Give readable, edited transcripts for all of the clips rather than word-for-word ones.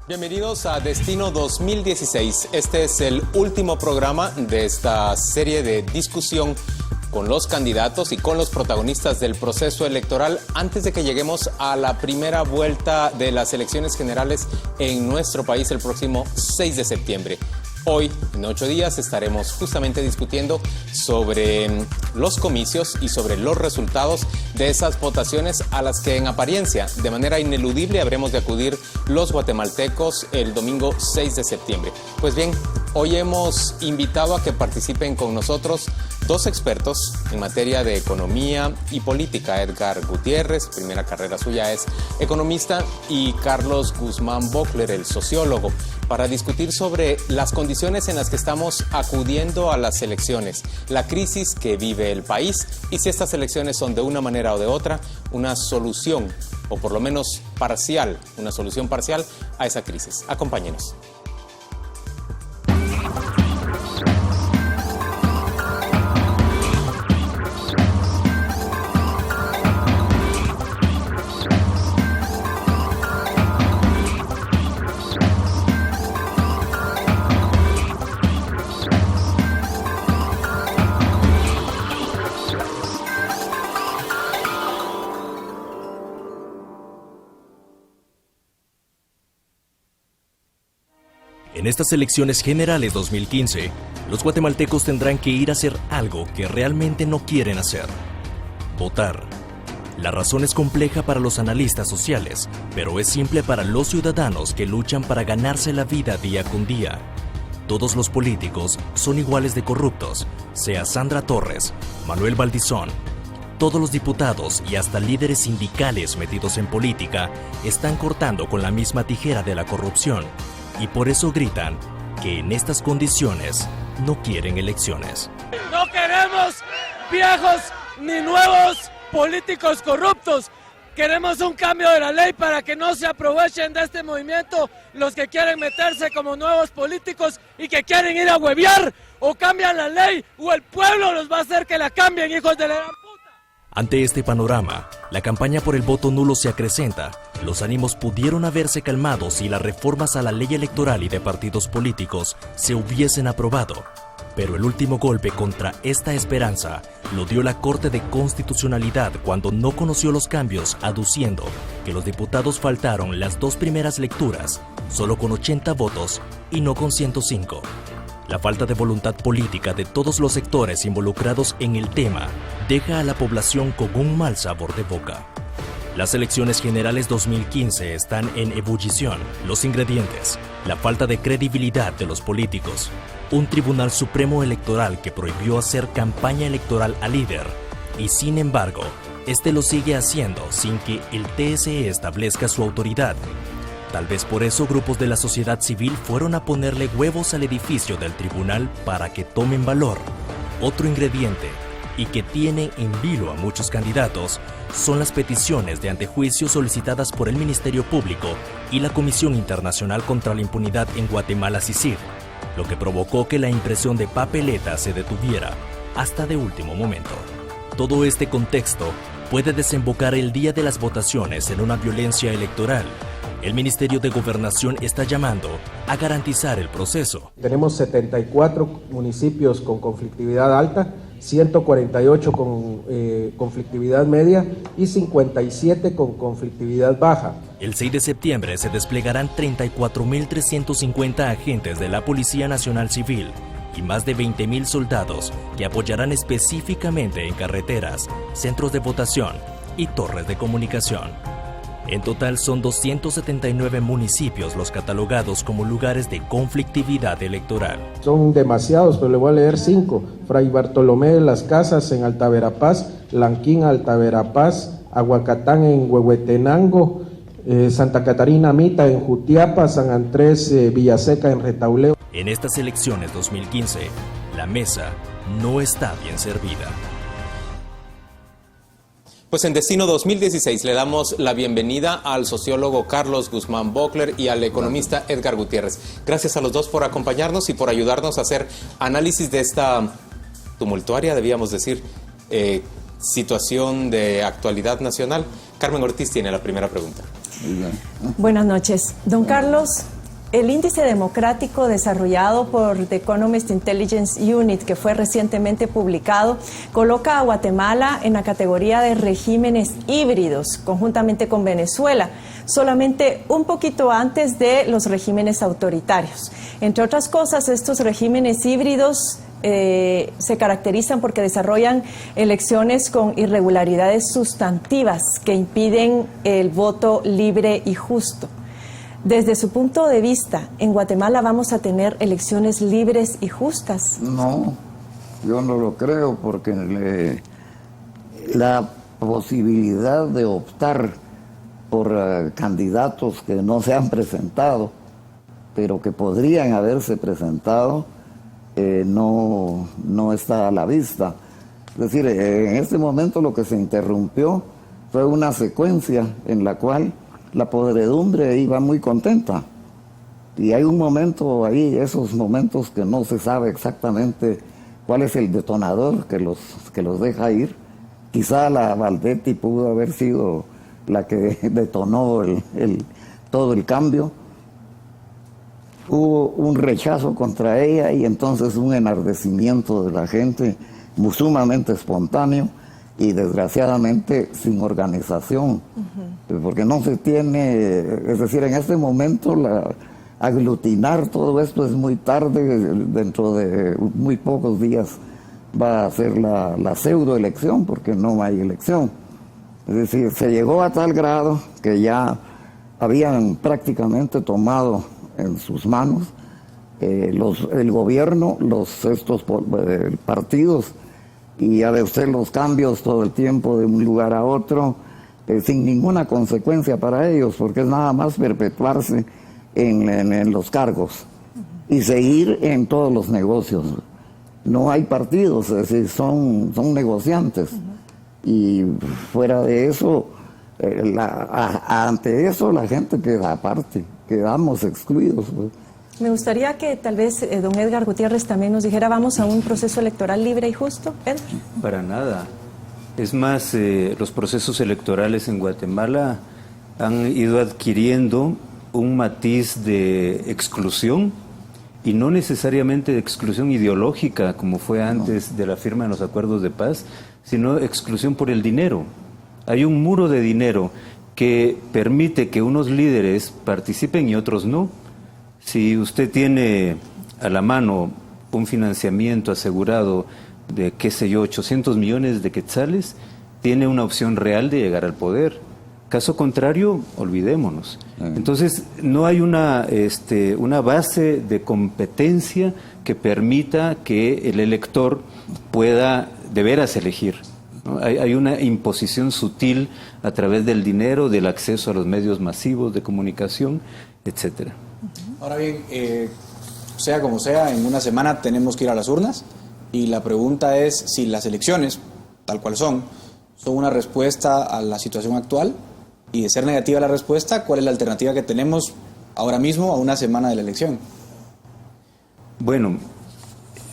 Bienvenidos a Destino 2016. Este es el último programa de esta serie de discusión con los candidatos y con los protagonistas del proceso electoral antes de que lleguemos a la primera vuelta de las elecciones generales en nuestro país el próximo 6 de septiembre. Hoy, en 8 días, estaremos justamente discutiendo sobre los comicios y sobre los resultados de esas votaciones a las que en apariencia, de manera ineludible, habremos de acudir los guatemaltecos el domingo 6 de septiembre. Pues bien, hoy hemos invitado a que participen con nosotros dos expertos en materia de economía y política. Edgar Gutiérrez, primera carrera suya es economista, y Carlos Guzmán Bockler, el sociólogo, para discutir sobre las condiciones en las que estamos acudiendo a las elecciones, la crisis que vive el país y si estas elecciones son de una manera o de otra una solución, o por lo menos parcial, una solución parcial a esa crisis. Acompáñenos. En estas elecciones generales 2015, los guatemaltecos tendrán que ir a hacer algo que realmente no quieren hacer: votar. La razón es compleja para los analistas sociales, pero es simple para los ciudadanos que luchan para ganarse la vida día con día. Todos los políticos son iguales de corruptos, sea Sandra Torres, Manuel Valdizón. Todos los diputados y hasta líderes sindicales metidos en política están cortando con la misma tijera de la corrupción. Y por eso gritan que en estas condiciones no quieren elecciones. No queremos viejos ni nuevos políticos corruptos. Queremos un cambio de la ley para que no se aprovechen de este movimiento los que quieren meterse como nuevos políticos y que quieren ir a huevear. O cambian la ley o el pueblo los va a hacer que la cambien, hijos de la gran puta. Ante este panorama, la campaña por el voto nulo se acrecenta. Los ánimos pudieron haberse calmado si las reformas a la ley electoral y de partidos políticos se hubiesen aprobado. Pero el último golpe contra esta esperanza lo dio la Corte de Constitucionalidad cuando no conoció los cambios, aduciendo que los diputados faltaron las dos primeras lecturas, solo con 80 votos y no con 105. La falta de voluntad política de todos los sectores involucrados en el tema deja a la población con un mal sabor de boca. Las elecciones generales 2015 están en ebullición. Los ingredientes: la falta de credibilidad de los políticos, un Tribunal Supremo Electoral que prohibió hacer campaña electoral al líder, y sin embargo, este lo sigue haciendo sin que el TSE establezca su autoridad. Tal vez por eso grupos de la sociedad civil fueron a ponerle huevos al edificio del tribunal para que tomen valor. Otro ingrediente, y que tiene en vilo a muchos candidatos, son las peticiones de antejuicio solicitadas por el Ministerio Público y la Comisión Internacional contra la Impunidad en Guatemala, CICIG, lo que provocó que la impresión de papeletas se detuviera hasta de último momento. Todo este contexto puede desembocar el día de las votaciones en una violencia electoral. El Ministerio de Gobernación está llamando a garantizar el proceso. Tenemos 74 municipios con conflictividad alta, 148 con conflictividad media y 57 con conflictividad baja. El 6 de septiembre se desplegarán 34.350 agentes de la Policía Nacional Civil y más de 20.000 soldados que apoyarán específicamente en carreteras, centros de votación y torres de comunicación. En total son 279 municipios los catalogados como lugares de conflictividad electoral. Son demasiados, pero le voy a leer 5. Fray Bartolomé de las Casas en Alta Verapaz, Lanquín, Alta Verapaz, Aguacatán en Huehuetenango, Santa Catarina Mita en Jutiapa, San Andrés Villaseca en Retauleo. En estas elecciones 2015, la mesa no está bien servida. Pues en Destino 2016 le damos la bienvenida al sociólogo Carlos Guzmán Bockler y al economista Edgar Gutiérrez. Gracias a los dos por acompañarnos y por ayudarnos a hacer análisis de esta tumultuaria, debíamos decir, situación de actualidad nacional. Carmen Ortiz tiene la primera pregunta. Buenas noches. Don Carlos, El índice democrático desarrollado por The Economist Intelligence Unit, que fue recientemente publicado, coloca a Guatemala en la categoría de regímenes híbridos, conjuntamente con Venezuela, solamente un poquito antes de los regímenes autoritarios. Entre otras cosas, estos regímenes híbridos se caracterizan porque desarrollan elecciones con irregularidades sustantivas que impiden el voto libre y justo. Desde su punto de vista, ¿en Guatemala vamos a tener elecciones libres y justas? No, yo no lo creo, porque la posibilidad de optar por candidatos que no se han presentado, pero que podrían haberse presentado, no está a la vista. Es decir, en este momento lo que se interrumpió fue una secuencia en la cual la podredumbre iba muy contenta. Y hay un momento ahí, esos momentos que no se sabe exactamente cuál es el detonador que los deja ir. Quizá la Valdetti pudo haber sido la que detonó todo el cambio. Hubo un rechazo contra ella y entonces un enardecimiento de la gente sumamente espontáneo y desgraciadamente sin organización, porque no se tiene, es decir, en este momento aglutinar todo esto es muy tarde. Dentro de muy pocos días va a ser la pseudoelección, porque no hay elección. Es decir, se llegó a tal grado que ya habían prácticamente tomado en sus manos el gobierno, estos partidos, y ya ve usted los cambios todo el tiempo de un lugar a otro, sin ninguna consecuencia para ellos, porque es nada más perpetuarse en los cargos y seguir en todos los negocios. No hay partidos, es decir, son negociantes. Y fuera de eso, ante eso la gente queda aparte, quedamos excluidos, pues. Me gustaría que tal vez don Edgar Gutiérrez también nos dijera, ¿vamos a un proceso electoral libre y justo? Edgar. Para nada. Es más, los procesos electorales en Guatemala han ido adquiriendo un matiz de exclusión, y no necesariamente de exclusión ideológica como fue antes de la firma de los acuerdos de paz, sino exclusión por el dinero. Hay un muro de dinero que permite que unos líderes participen y otros no. Si usted tiene a la mano un financiamiento asegurado de, qué sé yo, 800 millones de quetzales, tiene una opción real de llegar al poder. Caso contrario, olvidémonos. Entonces, no hay una base de competencia que permita que el elector pueda de veras elegir, ¿no? Hay una imposición sutil a través del dinero, del acceso a los medios masivos de comunicación, etcétera. Ahora bien, sea como sea, en una semana tenemos que ir a las urnas, y la pregunta es si las elecciones, tal cual son una respuesta a la situación actual, y de ser negativa la respuesta, ¿cuál es la alternativa que tenemos ahora mismo a una semana de la elección? Bueno,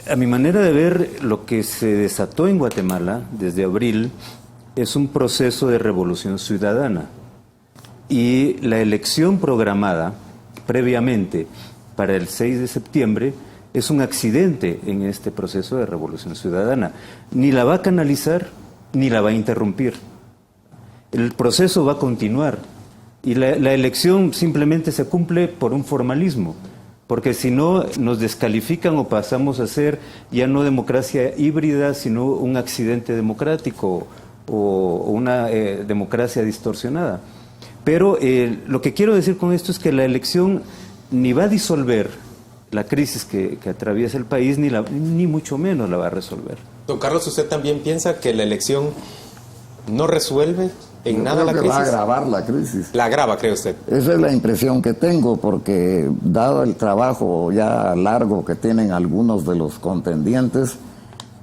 a mi manera de ver, lo que se desató en Guatemala desde abril es un proceso de revolución ciudadana, y la elección programada previamente para el 6 de septiembre es un accidente en este proceso de revolución ciudadana. Ni la va a canalizar ni la va a interrumpir. El proceso va a continuar, y la elección simplemente se cumple por un formalismo, porque si no nos descalifican o pasamos a ser ya no democracia híbrida, sino un accidente democrático o una democracia distorsionada. Pero lo que quiero decir con esto es que la elección ni va a disolver la crisis que atraviesa el país, ni mucho menos la va a resolver. Don Carlos, ¿usted también piensa que la elección no resuelve en nada la crisis? Va a agravar la crisis. ¿La agrava, cree usted? Esa es la impresión que tengo, porque dado el trabajo ya largo que tienen algunos de los contendientes,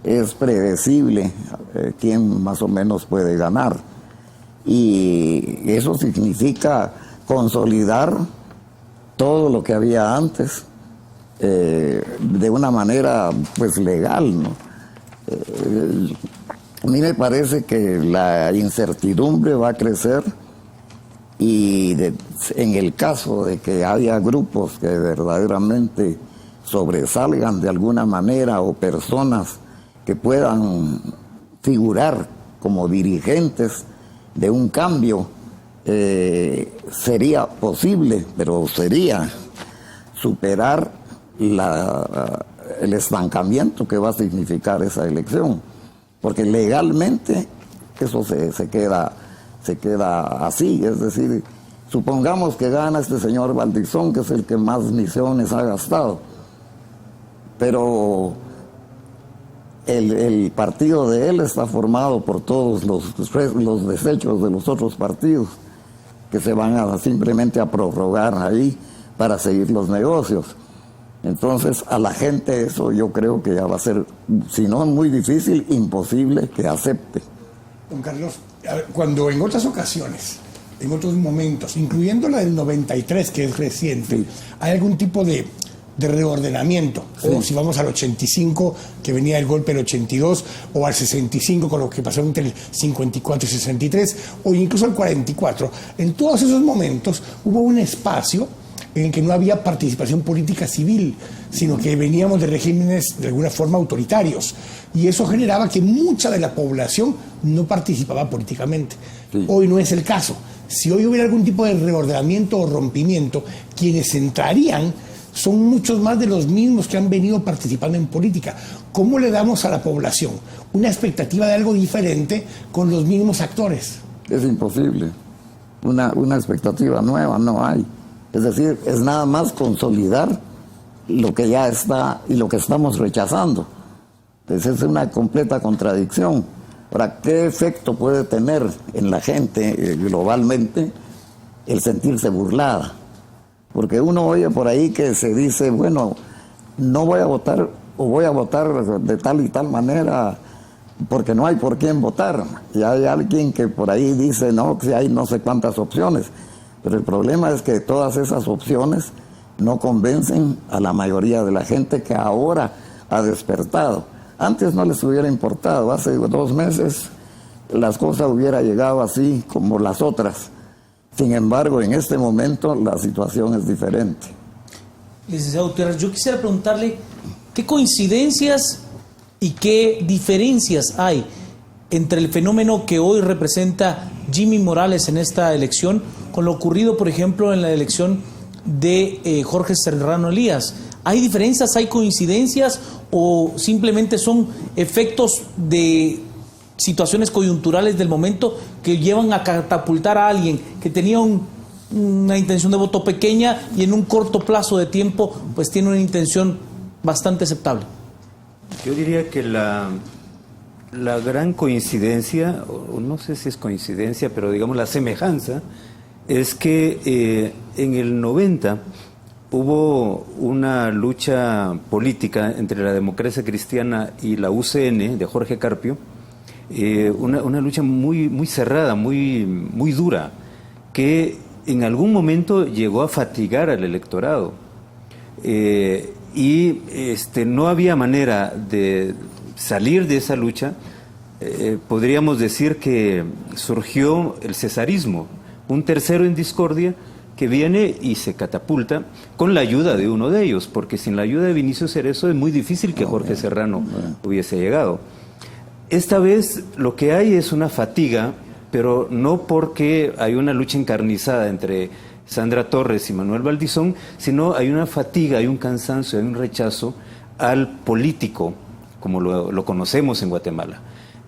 es predecible quién más o menos puede ganar. Y eso significa consolidar todo lo que había antes de una manera pues legal, ¿no? A mí me parece que la incertidumbre va a crecer y en el caso de que haya grupos que verdaderamente sobresalgan de alguna manera o personas que puedan figurar como dirigentes de un cambio, sería posible, pero sería superar el estancamiento que va a significar esa elección, porque legalmente eso se queda así. Es decir, supongamos que gana este señor Valdizón, que es el que más misiones ha gastado, pero el partido de él está formado por todos los desechos de los otros partidos que se van simplemente a prorrogar ahí para seguir los negocios. Entonces, a la gente eso yo creo que ya va a ser, si no muy difícil, imposible que acepte. Don Carlos, cuando en otras ocasiones, en otros momentos, incluyendo la del 93, que es reciente, sí, hay algún tipo de reordenamiento, sí, o si vamos al 85, que venía el golpe del 82, o al 65, con lo que pasó entre el 54 y 63, o incluso al 44, en todos esos momentos hubo un espacio en el que no había participación política civil, sino que veníamos de regímenes de alguna forma autoritarios, y eso generaba que mucha de la población no participaba políticamente. Sí. Hoy no es el caso. Si hoy hubiera algún tipo de reordenamiento o rompimiento, quienes entrarían son muchos más de los mismos que han venido participando en política. ¿Cómo le damos a la población una expectativa de algo diferente con los mismos actores? Es imposible. Una expectativa nueva no hay. Es decir, es nada más consolidar lo que ya está y lo que estamos rechazando. Entonces es una completa contradicción. Ahora, ¿qué efecto puede tener en la gente globalmente el sentirse burlada? Porque uno oye por ahí que se dice, bueno, no voy a votar o voy a votar de tal y tal manera porque no hay por quién votar. Y hay alguien que por ahí dice, no, que hay no sé cuántas opciones. Pero el problema es que todas esas opciones no convencen a la mayoría de la gente que ahora ha despertado. Antes no les hubiera importado, hace 2 meses las cosas hubieran llegado así como las otras. Sin embargo, en este momento la situación es diferente. Licenciado Gutiérrez, yo quisiera preguntarle qué coincidencias y qué diferencias hay entre el fenómeno que hoy representa Jimmy Morales en esta elección con lo ocurrido, por ejemplo, en la elección de Jorge Serrano Elías. ¿Hay diferencias, hay coincidencias o simplemente son efectos de situaciones coyunturales del momento que llevan a catapultar a alguien que tenía una intención de voto pequeña y en un corto plazo de tiempo pues tiene una intención bastante aceptable? Yo diría que la gran coincidencia, o no sé si es coincidencia, pero digamos la semejanza, es que en el 90 hubo una lucha política entre la Democracia Cristiana y la UCN de Jorge Carpio, una lucha muy cerrada, muy dura, que en algún momento llegó a fatigar al electorado. Y no había manera de salir de esa lucha. Podríamos decir que surgió el cesarismo, un tercero en discordia que viene y se catapulta con la ayuda de uno de ellos, porque sin la ayuda de Vinicio Cerezo es muy difícil que Jorge Serrano hubiese llegado. Esta vez lo que hay es una fatiga, pero no porque hay una lucha encarnizada entre Sandra Torres y Manuel Valdizón, sino hay una fatiga, hay un cansancio, hay un rechazo al político, como lo conocemos en Guatemala.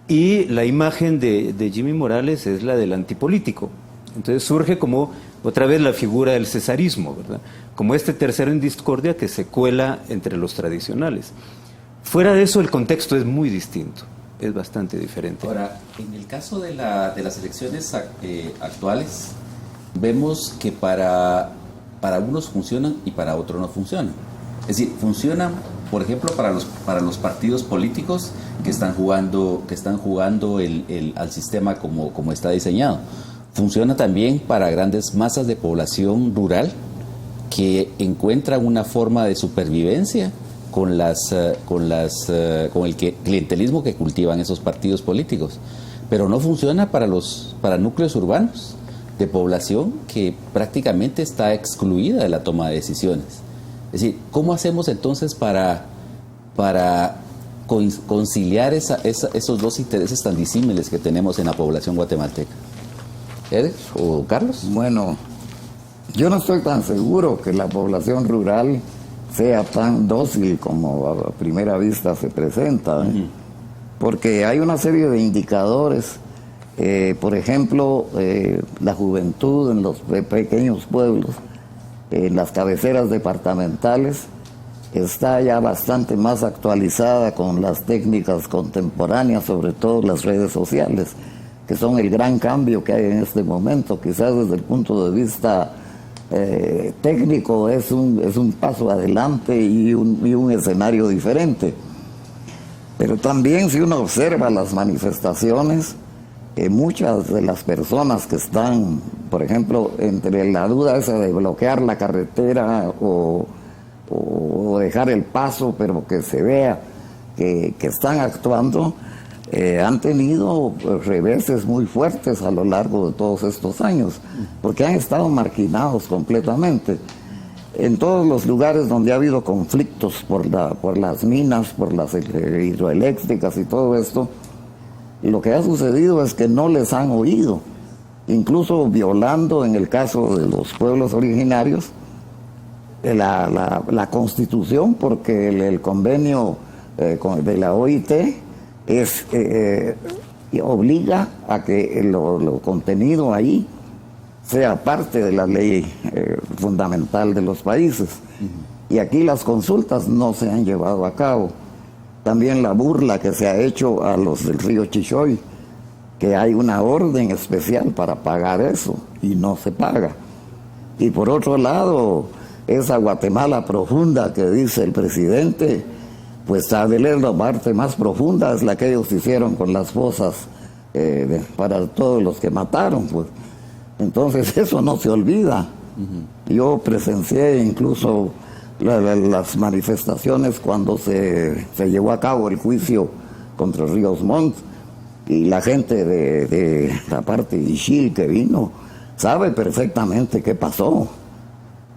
Y la imagen de Jimmy Morales es la del antipolítico. Entonces surge como otra vez la figura del cesarismo, ¿verdad? Como este tercero en discordia que se cuela entre los tradicionales. Fuera de eso el contexto es muy distinto, es bastante diferente. Ahora, en el caso de las elecciones actuales, vemos que para unos funcionan y para otros no funcionan. Es decir, funcionan, por ejemplo, para los partidos políticos que están jugando al sistema como está diseñado. Funciona también para grandes masas de población rural que encuentran una forma de supervivencia con el clientelismo que cultivan esos partidos políticos. Pero no funciona para núcleos urbanos de población que prácticamente está excluida de la toma de decisiones. Es decir, ¿cómo hacemos entonces para conciliar esos dos intereses tan disímiles que tenemos en la población guatemalteca? ¿Eder o Carlos? Bueno, yo no estoy tan seguro que la población rural sea tan dócil como a primera vista se presenta, porque hay una serie de indicadores, por ejemplo, la juventud en los pequeños pueblos, en las cabeceras departamentales, está ya bastante más actualizada con las técnicas contemporáneas, sobre todo las redes sociales, que son el gran cambio que hay en este momento. Quizás desde el punto de vista técnico es un paso adelante y un escenario diferente. Pero también, si uno observa las manifestaciones, muchas de las personas que están, por ejemplo, entre la duda esa de bloquear la carretera o dejar el paso, pero que se vea que están actuando, han tenido reveses muy fuertes a lo largo de todos estos años, porque han estado marginados completamente. En todos los lugares donde ha habido conflictos por las minas, por las hidroeléctricas y todo esto, lo que ha sucedido es que no les han oído, incluso violando, en el caso de los pueblos originarios, la Constitución, porque el convenio de la OIT obliga a que lo contenido ahí sea parte de la ley fundamental de los países. Y aquí las consultas no se han llevado a cabo. También la burla que se ha hecho a los del río Chichoy, que hay una orden especial para pagar eso y no se paga. Y por otro lado, esa Guatemala profunda que dice el presidente, pues tal vez la parte más profunda es la que ellos hicieron con las fosas para todos los que mataron, pues. Entonces eso no se olvida. Yo presencié incluso las manifestaciones cuando se llevó a cabo el juicio contra Ríos Montt, y la gente de la parte de Ixil que vino sabe perfectamente qué pasó.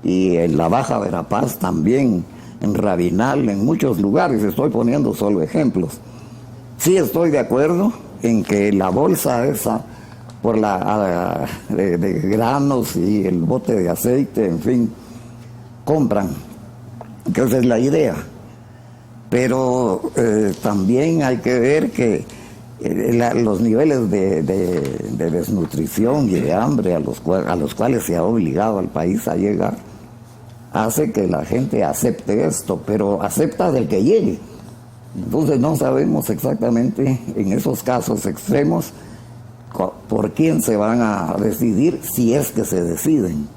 Y en la Baja Verapaz también, en Rabinal, en muchos lugares, estoy poniendo solo ejemplos. Sí estoy de acuerdo en que la bolsa esa, por de granos y el bote de aceite, en fin, compran, que esa es la idea. Pero también hay que ver que los niveles de desnutrición y de hambre a los cuales se ha obligado al país a llegar, hace que la gente acepte esto, pero acepta del que llegue. Entonces no sabemos exactamente en esos casos extremos por quién se van a decidir, si es que se deciden.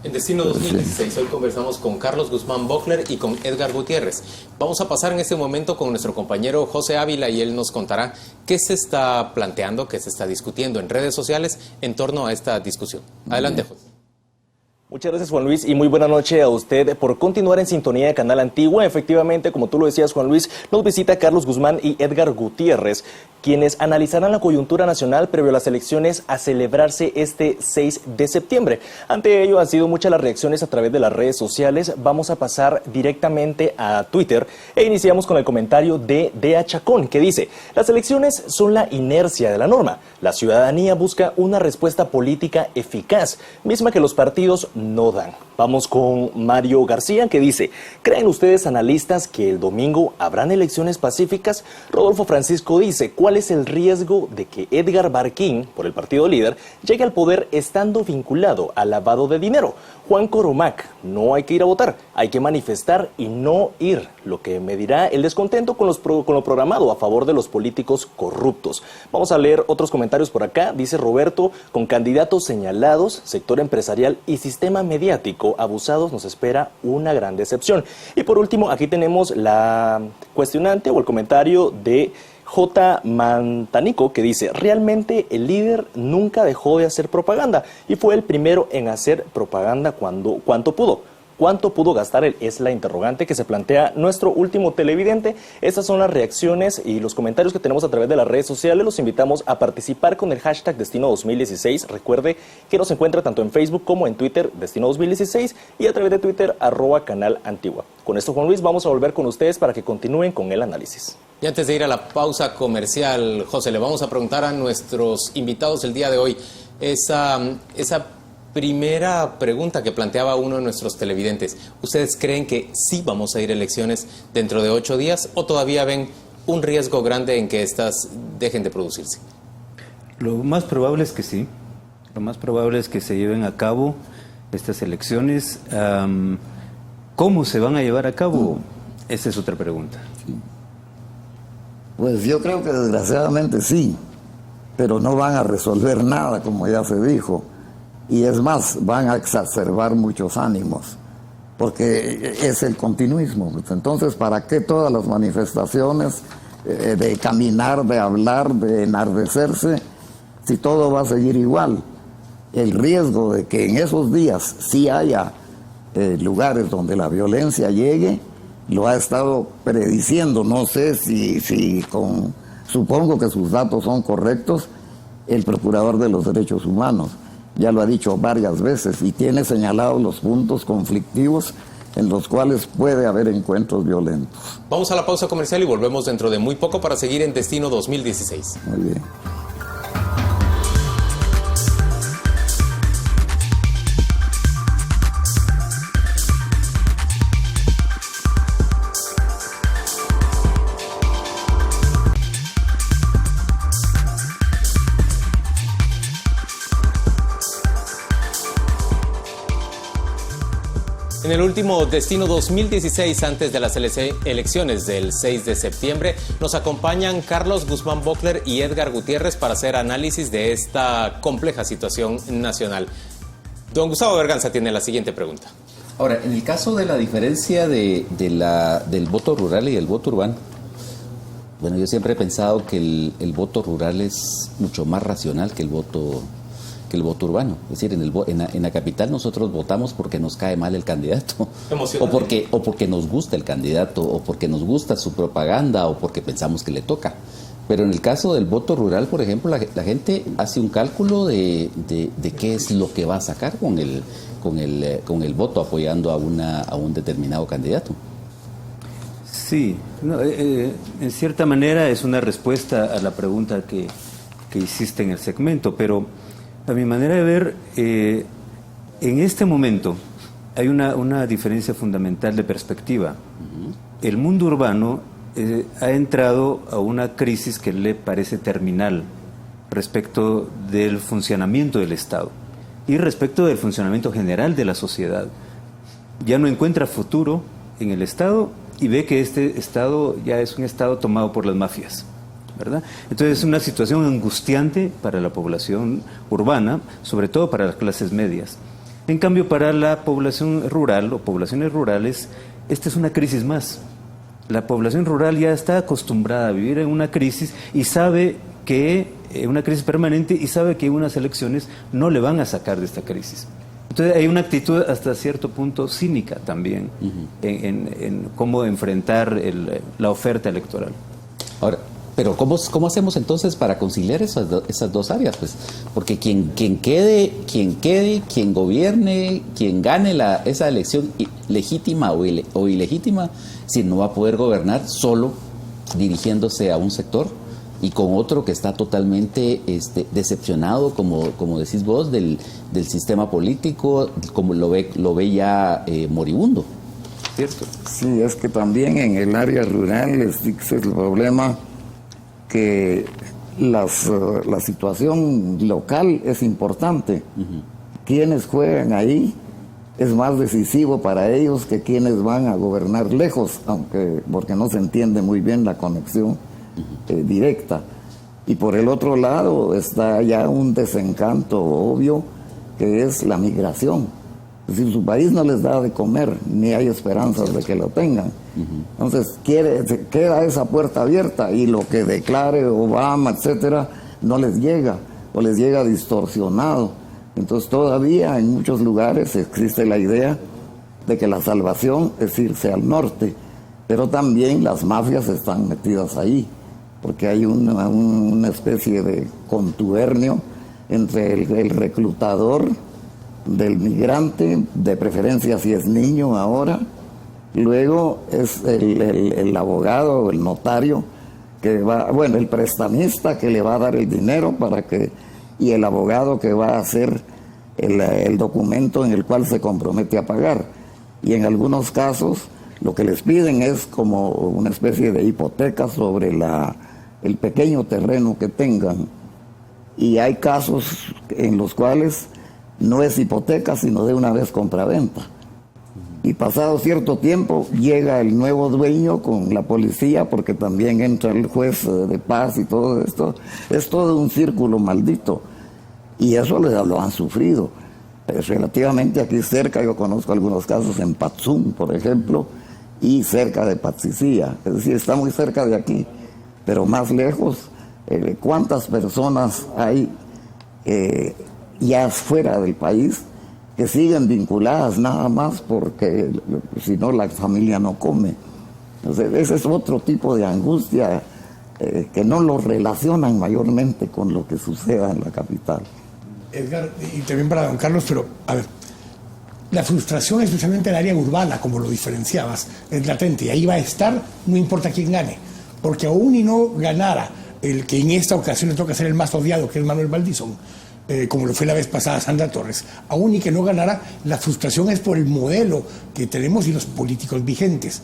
En Destino 2016 hoy conversamos con Carlos Guzmán Bockler y con Edgar Gutiérrez. Vamos a pasar en este momento con nuestro compañero José Ávila y él nos contará qué se está planteando, qué se está discutiendo en redes sociales en torno a esta discusión. Adelante, José. Muchas gracias, Juan Luis, y muy buena noche a usted por continuar en sintonía de Canal Antigua. Efectivamente, como tú lo decías, Juan Luis, nos visita Carlos Guzmán y Edgar Gutiérrez, quienes analizarán la coyuntura nacional previo a las elecciones a celebrarse este 6 de septiembre. Ante ello han sido muchas las reacciones a través de las redes sociales. Vamos a pasar directamente a Twitter e iniciamos con el comentario de Dea Chacón, que dice: las elecciones son la inercia de la norma. La ciudadanía busca una respuesta política eficaz, misma que los partidos no dan. Vamos con Mario García, que dice: ¿creen ustedes, analistas, que el domingo habrán elecciones pacíficas? Rodolfo Francisco dice: ¿cuál es el riesgo de que Edgar Barquín, por el partido líder, llegue al poder estando vinculado al lavado de dinero? Juan Coromac: no hay que ir a votar, hay que manifestar y no ir, lo que medirá el descontento con lo programado a favor de los políticos corruptos. Vamos a leer otros comentarios por acá. Dice Roberto: con candidatos señalados, sector empresarial y sistema mediático abusados, nos espera una gran decepción. Y por último, aquí tenemos la cuestionante o el comentario de J. Mantanico, que dice: realmente el líder nunca dejó de hacer propaganda y fue el primero en hacer propaganda cuanto pudo. ¿Cuánto pudo gastar él? Es la interrogante que se plantea nuestro último televidente. Estas son las reacciones y los comentarios que tenemos a través de las redes sociales. Los invitamos a participar con el hashtag Destino 2016. Recuerde que nos encuentra tanto en Facebook como en Twitter, Destino 2016, y a través de Twitter, @Canal Antigua. Con esto, Juan Luis, vamos a volver con ustedes para que continúen con el análisis. Y antes de ir a la pausa comercial, José, le vamos a preguntar a nuestros invitados el día de hoy esa primera pregunta que planteaba uno de nuestros televidentes. ¿Ustedes creen que sí vamos a ir a elecciones dentro de 8 días o todavía ven un riesgo grande en que estas dejen de producirse? Lo más probable es que sí. Lo más probable es que se lleven a cabo estas elecciones. ¿Cómo se van a llevar a cabo? Esa es otra pregunta. Pues yo creo que desgraciadamente sí, pero no van a resolver nada, como ya se dijo. Y es más, van a exacerbar muchos ánimos, porque es el continuismo. Entonces, ¿para qué todas las manifestaciones de caminar, de hablar, de enardecerse, si todo va a seguir igual? El riesgo de que en esos días sí haya lugares donde la violencia llegue, lo ha estado prediciendo, no sé supongo que sus datos son correctos, el Procurador de los Derechos Humanos. Ya lo ha dicho varias veces y tiene señalados los puntos conflictivos en los cuales puede haber encuentros violentos. Vamos a la pausa comercial y volvemos dentro de muy poco para seguir en Destino 2016. Muy bien. En el último Destino 2016, antes de las elecciones del 6 de septiembre, nos acompañan Carlos Guzmán Bockler y Edgar Gutiérrez para hacer análisis de esta compleja situación nacional. Don Gustavo Berganza tiene la siguiente pregunta. Ahora, en el caso de la diferencia del voto rural y el voto urbano, bueno, yo siempre he pensado que el voto rural es mucho más racional que el voto urbano. Es decir, en la capital nosotros votamos porque nos cae mal el candidato, o porque nos gusta el candidato, o porque nos gusta su propaganda, o porque pensamos que le toca. Pero en el caso del voto rural, por ejemplo, la gente hace un cálculo de qué es lo que va a sacar con el voto apoyando a un determinado candidato. Sí, en cierta manera es una respuesta a la pregunta que hiciste en el segmento, pero a mi manera de ver, en este momento hay una diferencia fundamental de perspectiva. El mundo urbano ha entrado a una crisis que le parece terminal respecto del funcionamiento del Estado y respecto del funcionamiento general de la sociedad. Ya no encuentra futuro en el Estado y ve que este Estado ya es un Estado tomado por las mafias, ¿verdad? Entonces es una situación angustiante para la población urbana, sobre todo para las clases medias. En cambio, para la población rural o poblaciones rurales, esta es una crisis más. La población rural ya está acostumbrada a vivir en una crisis y sabe que una crisis permanente y sabe que unas elecciones no le van a sacar de esta crisis. Entonces hay una actitud hasta cierto punto cínica también en cómo enfrentar la oferta electoral. Ahora, pero ¿cómo hacemos entonces para conciliar esas dos áreas? Pues, porque quien gobierne, quien gane esa elección legítima o ilegítima, si no va a poder gobernar solo dirigiéndose a un sector y con otro que está totalmente decepcionado, como decís vos, del sistema político, como lo ve ya moribundo, ¿cierto? Sí, es que también en el área rural es el problema que la situación local es importante. Quienes juegan ahí es más decisivo para ellos que quienes van a gobernar lejos, porque no se entiende muy bien la conexión directa. Y por el otro lado está ya un desencanto obvio que es la migración. Es decir, su país no les da de comer, ni hay esperanzas de que lo tengan. Entonces queda esa puerta abierta y lo que declare Obama, etcétera, no les llega o les llega distorsionado. Entonces todavía en muchos lugares existe la idea de que la salvación es irse al norte, pero también las mafias están metidas ahí, porque hay una especie de contubernio entre el reclutador del migrante, de preferencia si es niño ahora, luego es el abogado o el notario que va, bueno, el prestamista que le va a dar el dinero y el abogado que va a hacer el documento en el cual se compromete a pagar. Y en algunos casos lo que les piden es como una especie de hipoteca sobre el pequeño terreno que tengan. Y hay casos en los cuales no es hipoteca, sino de una vez compraventa. Y pasado cierto tiempo llega el nuevo dueño con la policía, porque también entra el juez de paz y todo esto. Es todo un círculo maldito. Y eso lo han sufrido. Relativamente aquí cerca, yo conozco algunos casos en Patzum, por ejemplo, y cerca de Patsicía. Es decir, está muy cerca de aquí. Pero más lejos, ¿cuántas personas hay ya fuera del país que siguen vinculadas nada más porque si no la familia no come? Entonces, ese es otro tipo de angustia que no lo relacionan mayormente con lo que suceda en la capital. Edgar, y también para don Carlos, pero a ver, la frustración, especialmente en el área urbana, como lo diferenciabas, es latente, y ahí va a estar, no importa quién gane, porque aún y no ganara el que en esta ocasión le toca ser el más odiado, que es Manuel Valdizón, como lo fue la vez pasada Sandra Torres, aún y que no ganara, la frustración es por el modelo que tenemos y los políticos vigentes.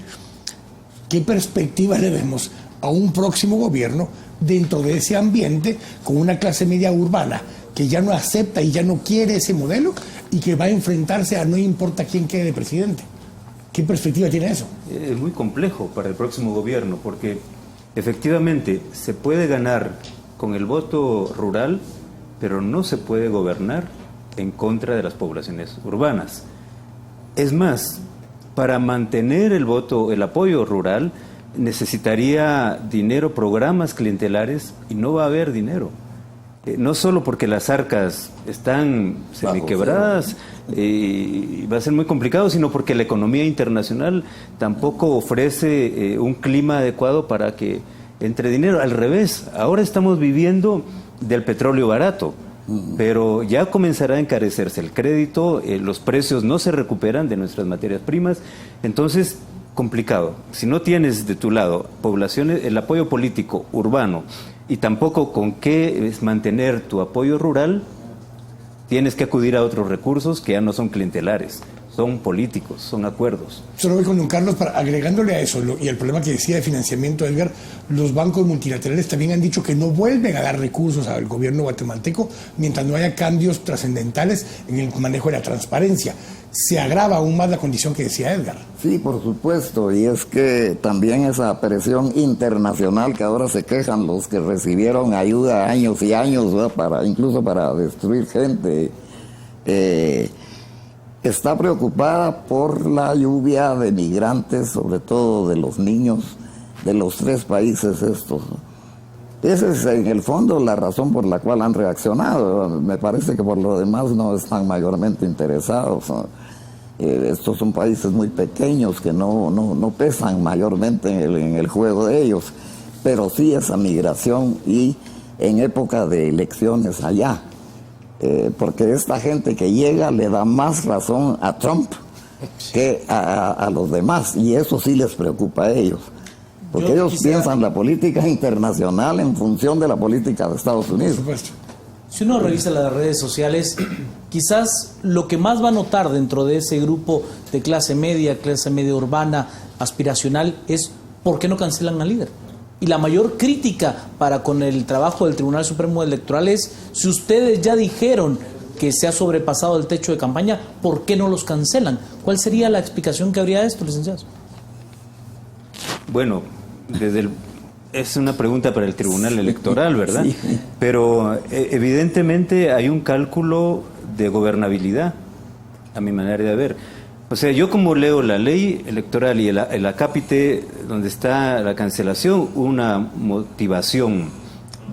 ¿Qué perspectiva le vemos a un próximo gobierno dentro de ese ambiente con una clase media urbana que ya no acepta y ya no quiere ese modelo y que va a enfrentarse a no importa quién quede de presidente? ¿Qué perspectiva tiene eso? Es muy complejo para el próximo gobierno porque efectivamente se puede ganar con el voto rural, pero no se puede gobernar en contra de las poblaciones urbanas. Es más, para mantener el apoyo rural, necesitaría dinero, programas clientelares, y no va a haber dinero. No solo porque las arcas están semiquebradas y va a ser muy complicado, sino porque la economía internacional tampoco ofrece un clima adecuado para que entre dinero. Al revés, ahora estamos viviendo del petróleo barato, pero ya comenzará a encarecerse el crédito, los precios no se recuperan de nuestras materias primas, entonces complicado. Si no tienes de tu lado poblaciones, el apoyo político urbano y tampoco con qué es mantener tu apoyo rural, tienes que acudir a otros recursos que ya no son clientelares, son políticos, son acuerdos. Solo voy con don Carlos, agregándole a eso, y el problema que decía de financiamiento, Edgar, los bancos multilaterales también han dicho que no vuelven a dar recursos al gobierno guatemalteco mientras no haya cambios trascendentales en el manejo de la transparencia. Se agrava aún más la condición que decía Edgar. Sí, por supuesto, y es que también esa presión internacional que ahora se quejan los que recibieron ayuda años y años, ¿verdad? Incluso para destruir gente, está preocupada por la lluvia de migrantes, sobre todo de los niños de los 3 países estos. Esa es en el fondo la razón por la cual han reaccionado. Me parece que por lo demás no están mayormente interesados. Estos son países muy pequeños que no pesan mayormente en el juego de ellos, pero sí esa migración y en época de elecciones allá. Porque esta gente que llega le da más razón a Trump que a los demás, y eso sí les preocupa a ellos, porque ellos piensan la política internacional en función de la política de Estados Unidos. Si uno revisa las redes sociales, quizás lo que más va a notar dentro de ese grupo de clase media urbana, aspiracional, es ¿por qué no cancelan al líder? Y la mayor crítica para con el trabajo del Tribunal Supremo Electoral es, si ustedes ya dijeron que se ha sobrepasado el techo de campaña, ¿por qué no los cancelan? ¿Cuál sería la explicación que habría de esto, licenciados? Bueno, es una pregunta para el Tribunal Electoral, ¿verdad? Sí. Pero evidentemente hay un cálculo de gobernabilidad, a mi manera de ver. O sea, yo como leo la ley electoral y el acápite donde está la cancelación, una motivación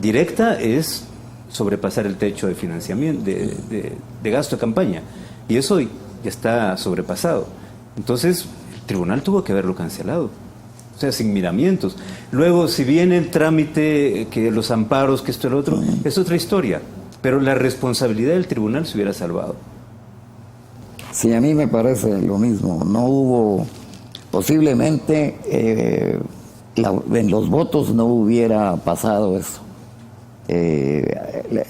directa es sobrepasar el techo de financiamiento, de gasto de campaña. Y eso ya está sobrepasado. Entonces, el tribunal tuvo que haberlo cancelado. O sea, sin miramientos. Luego, si viene el trámite, que los amparos, que esto y lo otro, es otra historia. Pero la responsabilidad del tribunal se hubiera salvado. Sí, a mí me parece lo mismo. No hubo, posiblemente, en los votos no hubiera pasado eso.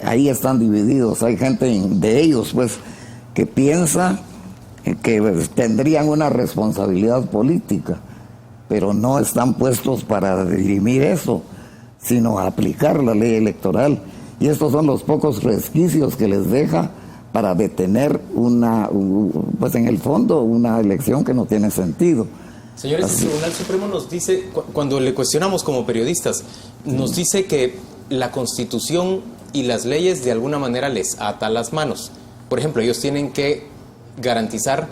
Ahí están divididos. Hay gente de ellos, pues, que piensa que tendrían una responsabilidad política, pero no están puestos para dirimir eso, sino a aplicar la ley electoral. Y estos son los pocos resquicios que les deja para detener pues en el fondo, una elección que no tiene sentido. Señores, el Tribunal Supremo nos dice, cuando le cuestionamos como periodistas, nos dice que la Constitución y las leyes de alguna manera les ata las manos. Por ejemplo, ellos tienen que garantizar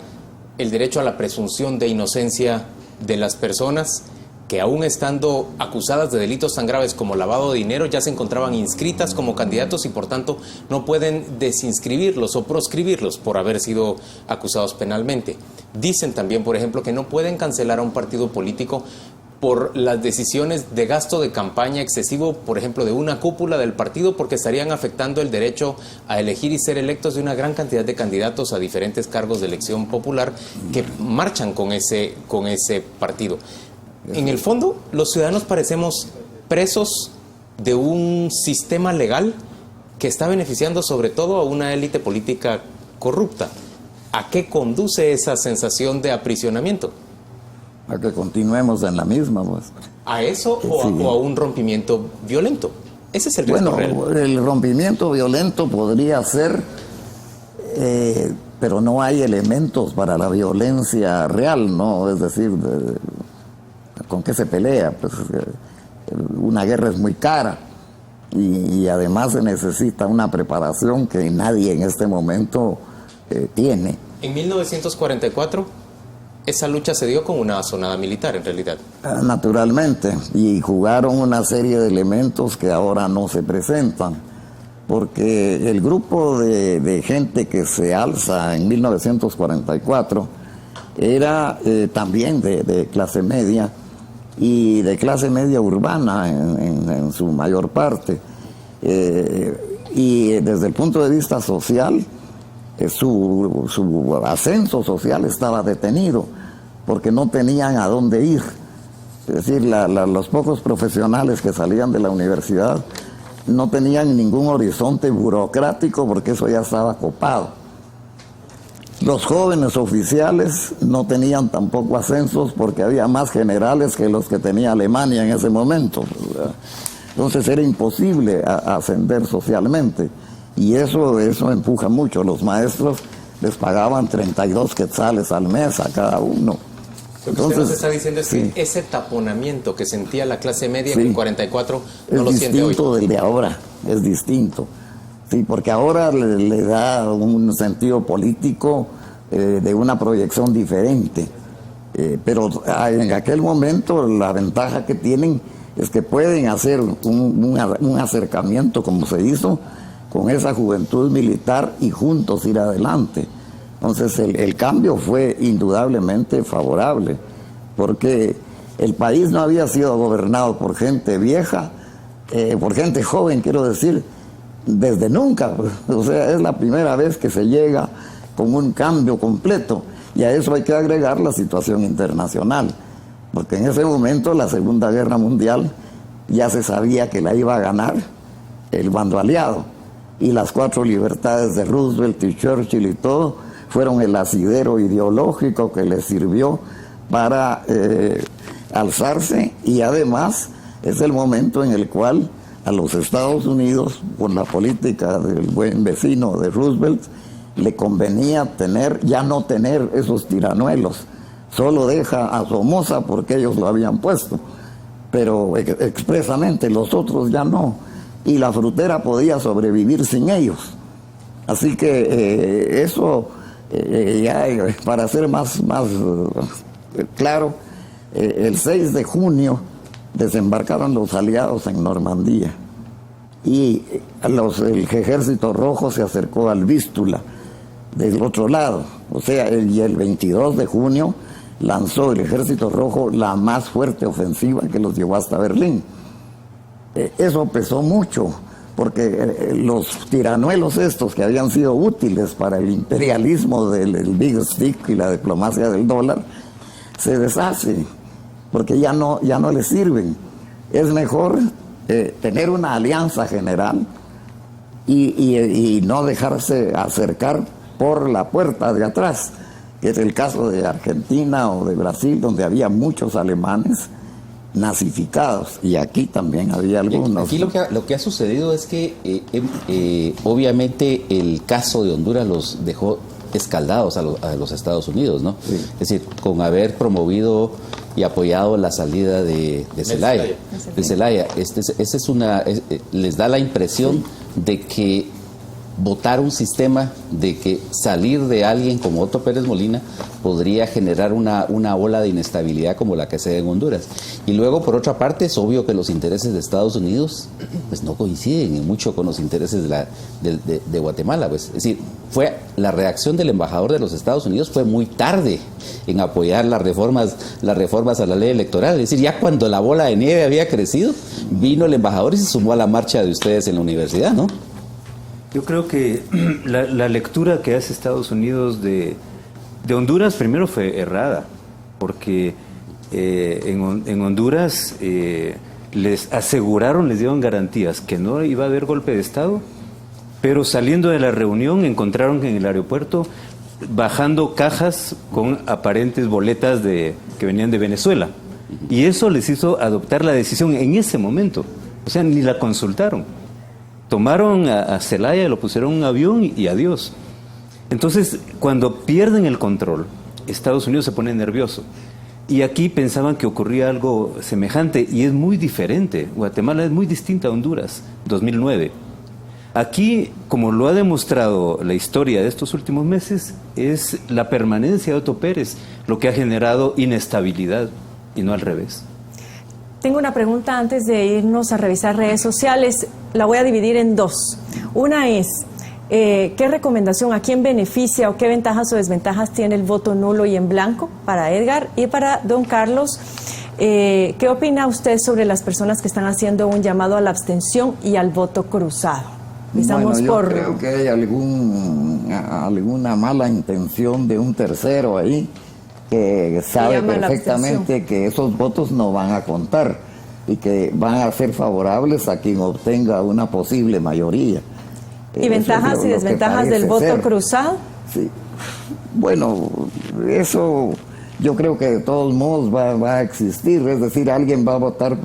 el derecho a la presunción de inocencia de las personas que, aún estando acusadas de delitos tan graves como lavado de dinero, ya se encontraban inscritas como candidatos y por tanto no pueden desinscribirlos o proscribirlos por haber sido acusados penalmente. Dicen también, por ejemplo, que no pueden cancelar a un partido político por las decisiones de gasto de campaña excesivo, por ejemplo, de una cúpula del partido, porque estarían afectando el derecho a elegir y ser electos de una gran cantidad de candidatos a diferentes cargos de elección popular que marchan con ese partido. En el fondo, los ciudadanos parecemos presos de un sistema legal que está beneficiando sobre todo a una élite política corrupta. ¿A qué conduce esa sensación de aprisionamiento? A que continuemos en la misma, pues. ¿A eso o a un rompimiento violento? Ese es el riesgo real. El rompimiento violento podría ser, pero no hay elementos para la violencia real, ¿no? Es decir, ¿con qué se pelea? Pues una guerra es muy cara y además se necesita una preparación que nadie en este momento tiene. En 1944... esa lucha se dio con una asonada militar, en realidad. Naturalmente, y jugaron una serie de elementos que ahora no se presentan, porque el grupo de gente que se alza en 1944 era también de clase media, y de clase media urbana en su mayor parte. Y desde el punto de vista social, su ascenso social estaba detenido porque no tenían a dónde ir. Es decir, los pocos profesionales que salían de la universidad no tenían ningún horizonte burocrático porque eso ya estaba copado. Los jóvenes oficiales no tenían tampoco ascensos porque había más generales que los que tenía Alemania en ese momento. Entonces era imposible ascender socialmente. Y eso empuja mucho. Los maestros les pagaban 32 quetzales al mes a cada uno. Lo que usted nos está diciendo es que ese taponamiento que sentía la clase media en el 44 no lo siente hoy. Es distinto del de ahora, es distinto. Sí, porque ahora le da un sentido político de una proyección diferente. Pero en aquel momento la ventaja que tienen es que pueden hacer un acercamiento como se hizo con esa juventud militar y juntos ir adelante. Entonces el cambio fue indudablemente favorable, porque el país no había sido gobernado por gente vieja, por gente joven, quiero decir, desde nunca. O sea, es la primera vez que se llega con un cambio completo, y a eso hay que agregar la situación internacional, porque en ese momento la Segunda Guerra Mundial ya se sabía que la iba a ganar el bando aliado, y las 4 libertades de Roosevelt y Churchill y todo fueron el asidero ideológico que les sirvió para alzarse, y además es el momento en el cual a los Estados Unidos, por la política del buen vecino de Roosevelt, le convenía ya no tener esos tiranuelos. Solo deja a Somoza porque ellos lo habían puesto, pero expresamente los otros ya no, y la frutera podía sobrevivir sin ellos. Así que eso, ya para ser más claro, el 6 de junio desembarcaron los aliados en Normandía, y el ejército rojo se acercó al Vístula, del otro lado. O sea, el 22 de junio lanzó el Ejército Rojo la más fuerte ofensiva que los llevó hasta Berlín. Eso pesó mucho, porque los tiranuelos estos que habían sido útiles para el imperialismo del Big Stick y la diplomacia del dólar, se deshacen, porque ya no les sirven. Es mejor tener una alianza general y no dejarse acercar por la puerta de atrás, que es el caso de Argentina o de Brasil, donde había muchos alemanes nazificados, y aquí también había algunos. Aquí lo que ha sucedido es que obviamente el caso de Honduras los dejó escaldados a los Estados Unidos, ¿no? Sí. Es decir, con haber promovido y apoyado la salida de Zelaya. Les da la impresión de que votar un sistema de que salir de alguien como Otto Pérez Molina podría generar una ola de inestabilidad como la que se da en Honduras. Y luego, por otra parte, es obvio que los intereses de Estados Unidos pues no coinciden en mucho con los intereses de Guatemala. Pues. Es decir, la reacción del embajador de los Estados Unidos fue muy tarde en apoyar las reformas a la ley electoral. Es decir, ya cuando la bola de nieve había crecido, vino el embajador y se sumó a la marcha de ustedes en la universidad, ¿no? Yo creo que la lectura que hace Estados Unidos de Honduras primero fue errada, porque en Honduras les aseguraron, les dieron garantías que no iba a haber golpe de Estado, pero saliendo de la reunión encontraron que en el aeropuerto bajando cajas con aparentes boletas que venían de Venezuela, y eso les hizo adoptar la decisión en ese momento, o sea, ni la consultaron. Tomaron a Zelaya, lo pusieron en un avión y adiós. Entonces, cuando pierden el control, Estados Unidos se pone nervioso. Y aquí pensaban que ocurría algo semejante, y es muy diferente. Guatemala es muy distinta a Honduras, 2009. Aquí, como lo ha demostrado la historia de estos últimos meses, es la permanencia de Otto Pérez lo que ha generado inestabilidad, y no al revés. Tengo una pregunta antes de irnos a revisar redes sociales. La voy a dividir en dos. Una es, ¿qué recomendación, a quién beneficia o qué ventajas o desventajas tiene el voto nulo y en blanco para Edgar? Y para don Carlos, ¿qué opina usted sobre las personas que están haciendo un llamado a la abstención y al voto cruzado? Bueno, yo creo que hay alguna mala intención de un tercero ahí, que sabe perfectamente que esos votos no van a contar y que van a ser favorables a quien obtenga una posible mayoría. ¿Y ventajas y desventajas del voto cruzado? Sí. Bueno, eso yo creo que de todos modos va a existir, es decir, alguien va a votar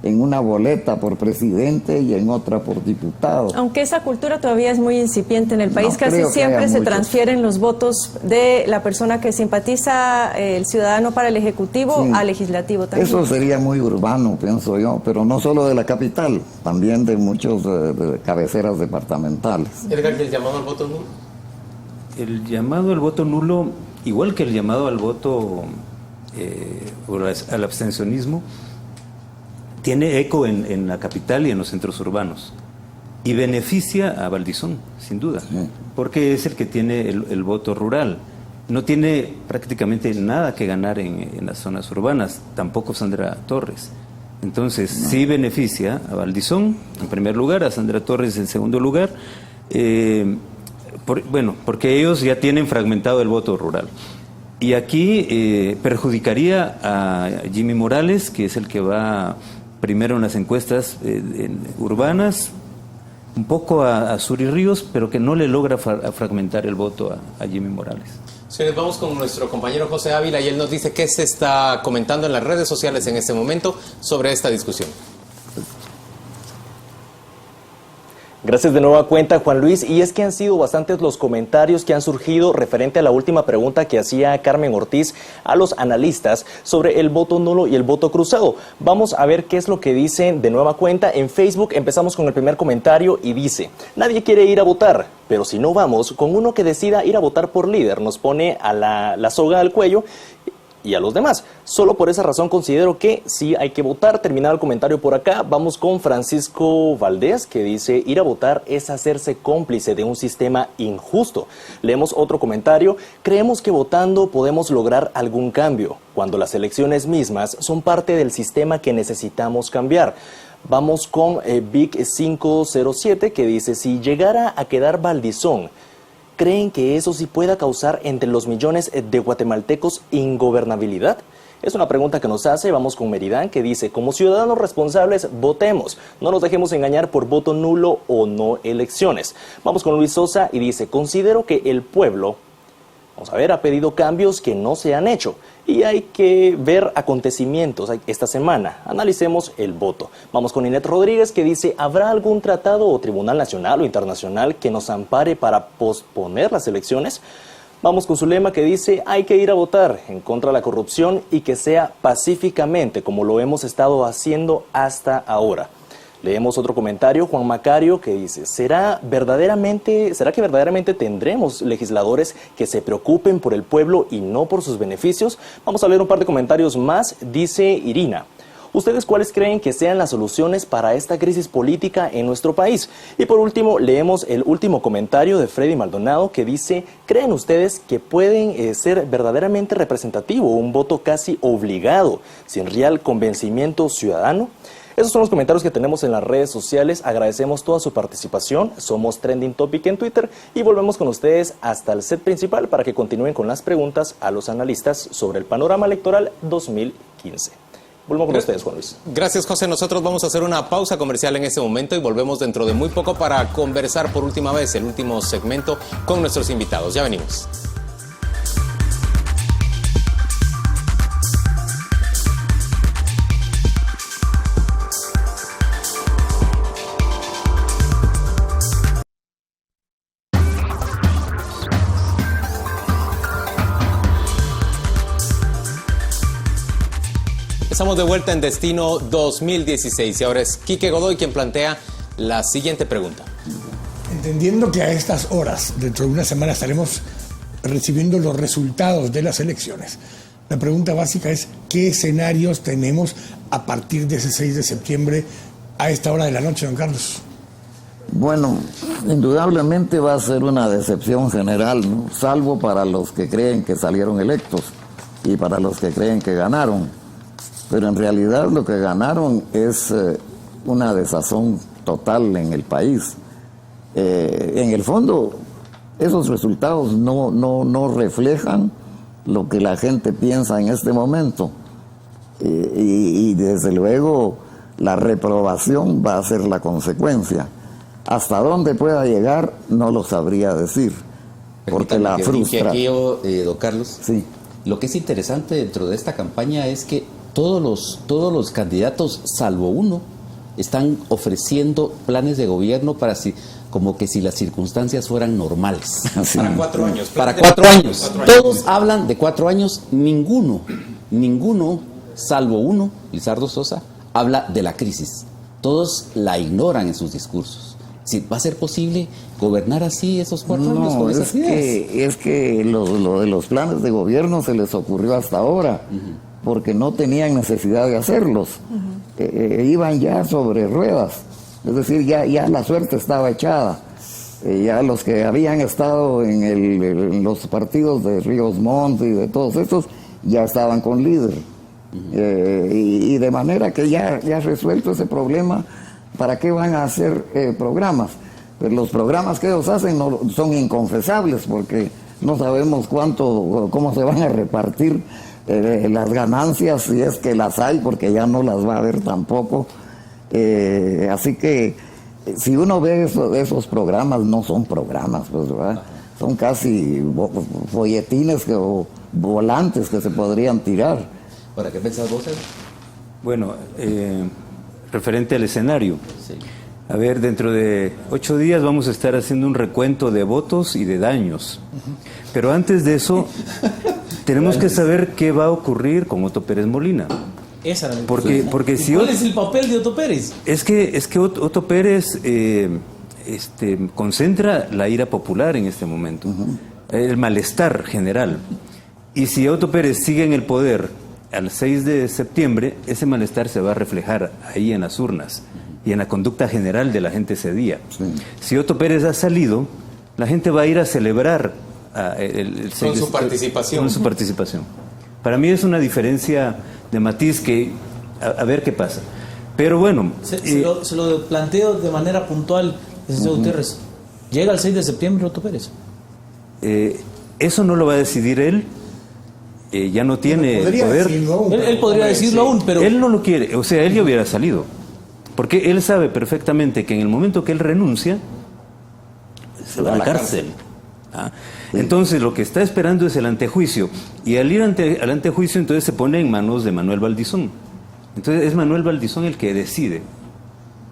en una boleta por presidente y en otra por diputado. Aunque esa cultura todavía es muy incipiente en el país, casi siempre se transfieren los votos de la persona que simpatiza, el ciudadano, para el Ejecutivo, sí, al Legislativo también. Eso sería muy urbano, pienso yo, pero no solo de la capital, también de muchos de cabeceras departamentales. Edgar, ¿el llamado al voto nulo? El llamado al voto nulo, igual que el llamado al voto al abstencionismo, tiene eco en la capital y en los centros urbanos, y beneficia a Valdizón, sin duda, porque es el que tiene el voto rural. No tiene prácticamente nada que ganar en las zonas urbanas, tampoco Sandra Torres. Entonces, sí beneficia a Valdizón, en primer lugar, a Sandra Torres en segundo lugar, porque ellos ya tienen fragmentado el voto rural. Y aquí perjudicaría a Jimmy Morales, que es el que va primero en las encuestas urbanas, un poco a Suri Ríos, pero que no le logra fragmentar el voto a Jimmy Morales. Señores, vamos con nuestro compañero José Ávila, y él nos dice qué se está comentando en las redes sociales en este momento sobre esta discusión. Gracias de nueva cuenta, Juan Luis. Y es que han sido bastantes los comentarios que han surgido referente a la última pregunta que hacía Carmen Ortiz a los analistas sobre el voto nulo y el voto cruzado. Vamos a ver qué es lo que dicen de nueva cuenta en Facebook. Empezamos con el primer comentario y dice: nadie quiere ir a votar, pero si no vamos con uno que decida ir a votar por líder, nos pone a la soga al cuello. y a los demás. Solo por esa razón considero que sí hay que votar. Terminado el comentario por acá, vamos con Francisco Valdés, que dice: ir a votar es hacerse cómplice de un sistema injusto. Leemos otro comentario: creemos que votando podemos lograr algún cambio, cuando las elecciones mismas son parte del sistema que necesitamos cambiar. Vamos con Vic 507, que dice: si llegara a quedar Valdizón, ¿creen que eso sí pueda causar entre los millones de guatemaltecos ingobernabilidad? Es una pregunta que nos hace. Vamos con Meridán, que dice: como ciudadanos responsables, votemos. No nos dejemos engañar por voto nulo o no elecciones. Vamos con Luis Sosa y dice: considero que el pueblo, ha pedido cambios que no se han hecho y hay que ver acontecimientos esta semana. Analicemos el voto. Vamos con Inet Rodríguez, que dice: ¿habrá algún tratado o tribunal nacional o internacional que nos ampare para posponer las elecciones? Vamos con Zulema, que dice: hay que ir a votar en contra de la corrupción y que sea pacíficamente, como lo hemos estado haciendo hasta ahora. Leemos otro comentario, Juan Macario, que dice: ¿será que verdaderamente tendremos legisladores que se preocupen por el pueblo y no por sus beneficios? Vamos a leer un par de comentarios más. Dice Irina: ¿ustedes cuáles creen que sean las soluciones para esta crisis política en nuestro país? Y por último, leemos el último comentario de Freddy Maldonado, que dice: ¿creen ustedes que pueden ser verdaderamente representativo un voto casi obligado, sin real convencimiento ciudadano? Esos son los comentarios que tenemos en las redes sociales. Agradecemos toda su participación. Somos Trending Topic en Twitter y volvemos con ustedes hasta el set principal para que continúen con las preguntas a los analistas sobre el panorama electoral 2015. Volvemos con ustedes, Juan Luis. Gracias, José. Nosotros vamos a hacer una pausa comercial en este momento y volvemos dentro de muy poco para conversar por última vez el último segmento con nuestros invitados. Ya venimos. Estamos de vuelta en Destino 2016 y ahora es Quique Godoy quien plantea la siguiente pregunta. Entendiendo que a estas horas, dentro de una semana, estaremos recibiendo los resultados de las elecciones, la pregunta básica es: ¿qué escenarios tenemos a partir de ese 6 de septiembre a esta hora de la noche, don Carlos? Bueno, indudablemente va a ser una decepción general, ¿no? Salvo para los que creen que salieron electos y para los que creen que ganaron. Pero en realidad lo que ganaron es una desazón total en el país. En el fondo, esos resultados no reflejan lo que la gente piensa en este momento. Y desde luego la reprobación va a ser la consecuencia. Hasta dónde pueda llegar no lo sabría decir, porque la frustra. Aquí yo, don Carlos, sí. Lo que es interesante dentro de esta campaña es que todos los candidatos, salvo uno, están ofreciendo planes de gobierno para como que si las circunstancias fueran normales. Para 4 años. Para 4 años. Todos hablan de 4 años. Ninguno, salvo uno, Lizardo Sosa, habla de la crisis. Todos la ignoran en sus discursos. ¿Va a ser posible gobernar así esos 4 años con esas ideas? Es que lo de los planes de gobierno se les ocurrió hasta ahora. Porque no tenían necesidad de hacerlos. Iban ya sobre ruedas, es decir, ya la suerte estaba echada. Ya los que habían estado en los partidos de Ríos Montt y de todos estos ya estaban con líder. Y de manera que ya resuelto ese problema, ¿para qué van a hacer programas? Pues los programas que ellos hacen son inconfesables, porque no sabemos cómo se van a repartir las ganancias, si es que las hay, porque ya no las va a haber tampoco. Así que si uno ve esos programas, no son programas, pues, ¿verdad? Son casi folletines o volantes que se podrían tirar. ¿Para qué pensás vos, Ed? Bueno, referente al escenario. Sí. A ver, dentro de 8 días vamos a estar haciendo un recuento de votos y de daños. Pero antes de eso, tenemos que saber qué va a ocurrir con Otto Pérez Molina. Esa era la porque si ¿cuál es el papel de Otto Pérez? Es que Otto Pérez concentra la ira popular en este momento, el malestar general. Y si Otto Pérez sigue en el poder al 6 de septiembre, ese malestar se va a reflejar ahí en las urnas y en la conducta general de la gente ese día. Sí. Si Otto Pérez ha salido, la gente va a ir a celebrar el 6 con su participación. Con su participación. Para mí es una diferencia de matiz que a ver qué pasa. Pero bueno... Se lo planteo de manera puntual, licenciado Gutiérrez. ¿Llega el 6 de septiembre Otto Pérez? Eso no lo va a decidir él. Ya no tiene poder. Él podría decirlo aún, pero... Él no lo quiere, o sea, él ya hubiera salido. Porque él sabe perfectamente que en el momento que él renuncia, se va a la cárcel. ¿Ah? Sí. Entonces lo que está esperando es el antejuicio. Y al ir al antejuicio, entonces se pone en manos de Manuel Valdizón. Entonces es Manuel Valdizón el que decide.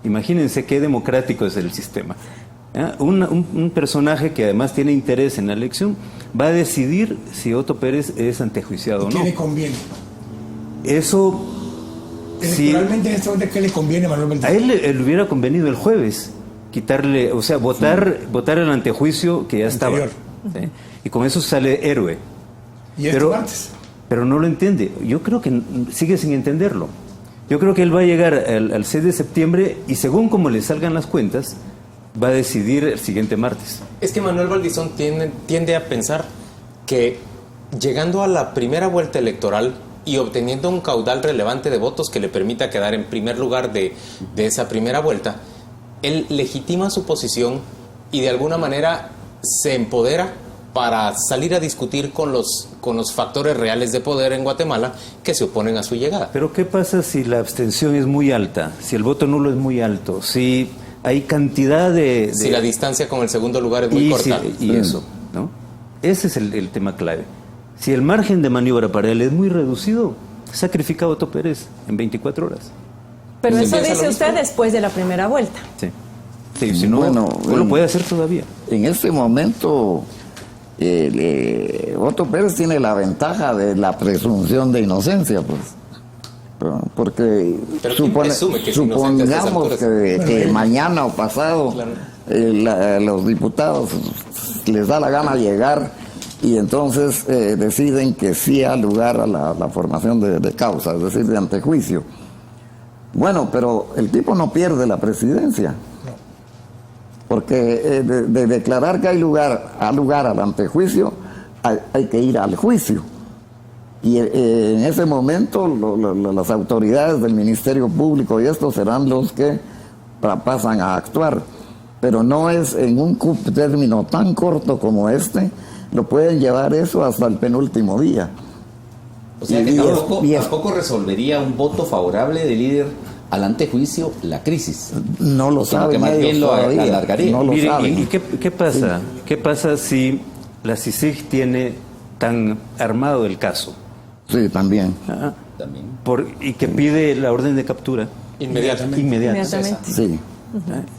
Imagínense qué democrático es el sistema. ¿Ah? Un personaje que además tiene interés en la elección va a decidir si Otto Pérez es antejuiciado o no. ¿Qué le conviene? Eso... Electoralmente, ¿de qué le conviene a Manuel Valdizón? A él le hubiera convenido el jueves quitarle, o sea, votar el antejuicio que ya estaba. ¿Sí? Y con eso sale héroe. ¿Y martes? Pero no lo entiende. Yo creo que sigue sin entenderlo. Yo creo que él va a llegar al 6 de septiembre y según como le salgan las cuentas, va a decidir el siguiente martes. Es que Manuel Valdizón tiende a pensar que llegando a la primera vuelta electoral y obteniendo un caudal relevante de votos que le permita quedar en primer lugar de esa primera vuelta, él legitima su posición y de alguna manera se empodera para salir a discutir con los factores reales de poder en Guatemala que se oponen a su llegada. Pero ¿qué pasa si la abstención es muy alta? Si el voto nulo es muy alto, si hay cantidad de... Si la distancia con el segundo lugar es muy corta. Y eso, ¿no? Ese es el tema clave. Si el margen de maniobra para él es muy reducido, sacrifica a Otto Pérez en 24 horas. Pero eso dice usted después de la primera vuelta. Sí. Sí, si no, no lo puede hacer todavía. En este momento, Otto Pérez tiene la ventaja de la presunción de inocencia, pues. Porque supongamos que mañana o pasado los diputados les da la gana llegar y entonces deciden que sí ha lugar a la formación de causa, es decir, de antejuicio. Bueno, pero el tipo no pierde la presidencia, porque de declarar que hay lugar al antejuicio, hay que ir al juicio. Y en ese momento las autoridades del Ministerio Público y estos serán los que pasan a actuar. Pero no es en un término tan corto como este, lo pueden llevar eso hasta el penúltimo día. O sea que tampoco resolvería un voto favorable del líder al antejuicio la crisis. No lo sabe, que más bien lo alargaría. No lo saben. ¿Y qué pasa? Sí. ¿Qué pasa si la CICIG tiene tan armado el caso? Sí, también. También. Y que pide la orden de captura. Inmediatamente. Sí.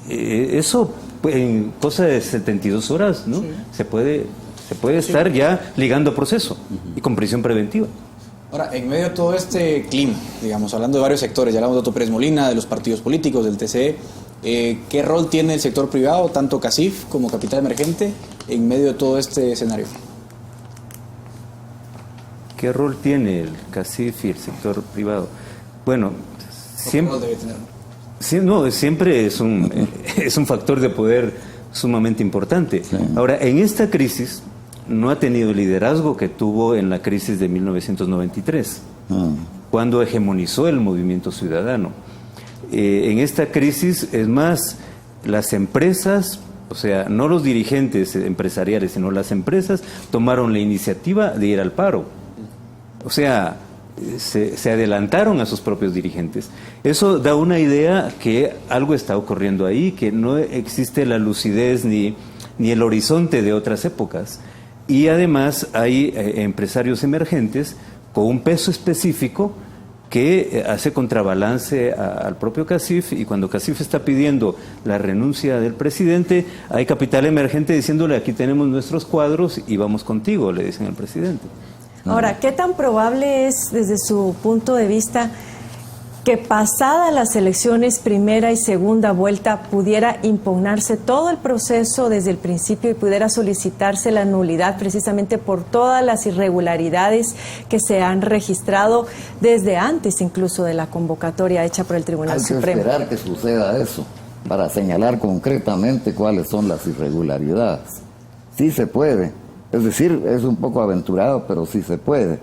Eso en cosa de 72 horas, ¿no? Sí. Se puede estar ya ligando proceso y con prisión preventiva. Ahora, en medio de todo este clima, digamos, hablando de varios sectores, ya hablamos de Otto Pérez Molina, de los partidos políticos, del TCE, ¿qué rol tiene el sector privado, tanto CACIF como Capital Emergente, en medio de todo este escenario? ¿Qué rol tiene el CACIF y el sector privado? Bueno, siempre es un factor de poder sumamente importante. Sí. Ahora, en esta crisis no ha tenido el liderazgo que tuvo en la crisis de 1993, cuando hegemonizó el movimiento ciudadano. En esta crisis, es más, las empresas, o sea, no los dirigentes empresariales, sino las empresas, tomaron la iniciativa de ir al paro. O sea, se adelantaron a sus propios dirigentes. Eso da una idea que algo está ocurriendo ahí, que no existe la lucidez ni el horizonte de otras épocas. Y además hay empresarios emergentes con un peso específico que hace contrabalance al propio CACIF, y cuando CACIF está pidiendo la renuncia del presidente, hay Capital Emergente diciéndole: aquí tenemos nuestros cuadros y vamos contigo, le dicen al presidente. Ahora, ¿qué tan probable es, desde su punto de vista, que pasadas las elecciones primera y segunda vuelta pudiera impugnarse todo el proceso desde el principio y pudiera solicitarse la nulidad precisamente por todas las irregularidades que se han registrado desde antes incluso de la convocatoria hecha por el Tribunal Supremo. Hay que esperar que suceda eso para señalar concretamente cuáles son las irregularidades. Sí se puede, es decir, es un poco aventurado, pero sí se puede,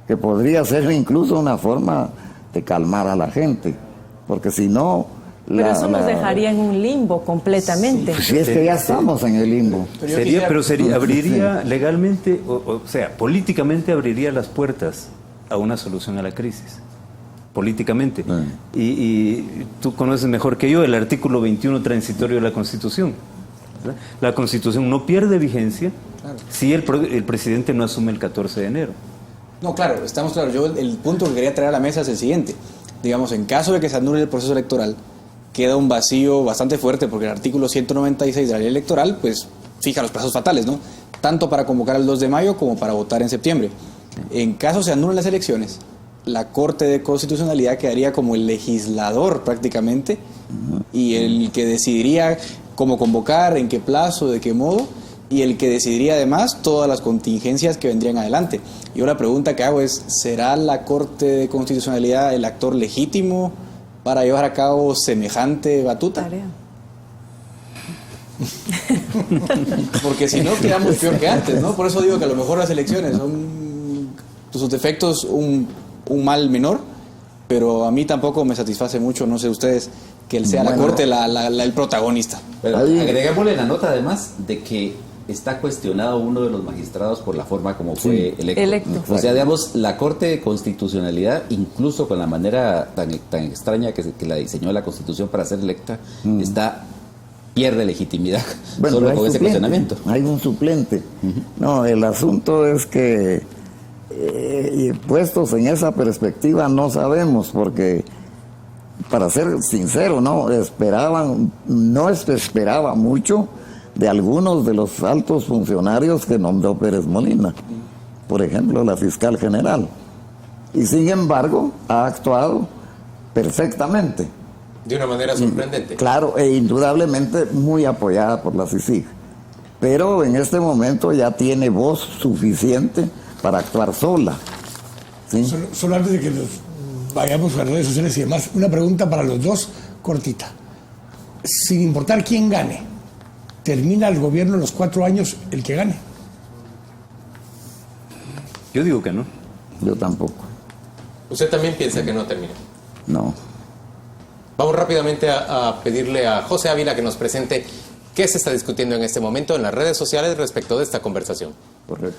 que podría ser incluso una forma de calmar a la gente, porque si no... Pero eso nos dejaría en un limbo completamente. Sí, si es que ya estamos en el limbo. Abriría legalmente, o sea, políticamente abriría las puertas a una solución a la crisis. Políticamente. Y tú conoces mejor que yo el artículo 21 transitorio de la Constitución. ¿Verdad? La Constitución no pierde vigencia si el presidente no asume el 14 de enero. No, claro, estamos claros. Yo el punto que quería traer a la mesa es el siguiente. Digamos, en caso de que se anule el proceso electoral, queda un vacío bastante fuerte porque el artículo 196 de la ley electoral, pues, fija los plazos fatales, ¿no? Tanto para convocar el 2 de mayo como para votar en septiembre. En caso se anulen las elecciones, la Corte de Constitucionalidad quedaría como el legislador prácticamente y el que decidiría cómo convocar, en qué plazo, de qué modo, y el que decidiría además todas las contingencias que vendrían adelante. Yo la pregunta que hago es, ¿será la Corte de Constitucionalidad el actor legítimo para llevar a cabo semejante batuta? Tarea. Porque si no, quedamos peor que antes, ¿no? Por eso digo que a lo mejor las elecciones son, sus defectos, un mal menor, pero a mí tampoco me satisface mucho, no sé ustedes, que él sea la Corte el protagonista. Pero agreguémosle la nota además de que está cuestionado uno de los magistrados por la forma como fue electo. O sea, digamos, la Corte de Constitucionalidad, incluso con la manera tan extraña que la diseñó la Constitución para ser electa, pierde legitimidad solo con ese cuestionamiento. Hay un suplente. No, el asunto es que puestos en esa perspectiva no sabemos, porque para ser sincero, no esperaba mucho de algunos de los altos funcionarios que nombró Pérez Molina, por ejemplo la fiscal general, y sin embargo ha actuado perfectamente. De una manera sorprendente. Claro, e indudablemente muy apoyada por la CICIG, pero en este momento ya tiene voz suficiente para actuar sola. ¿Sí? Solo antes de que nos vayamos a las redes sociales y demás, una pregunta para los dos, cortita. Sin importar quién gane, ¿termina el gobierno en los 4 años el que gane? Yo digo que no. Yo tampoco. ¿Usted también piensa que no termina? No. Vamos rápidamente a pedirle a José Ávila que nos presente qué se está discutiendo en este momento en las redes sociales respecto de esta conversación. Correcto.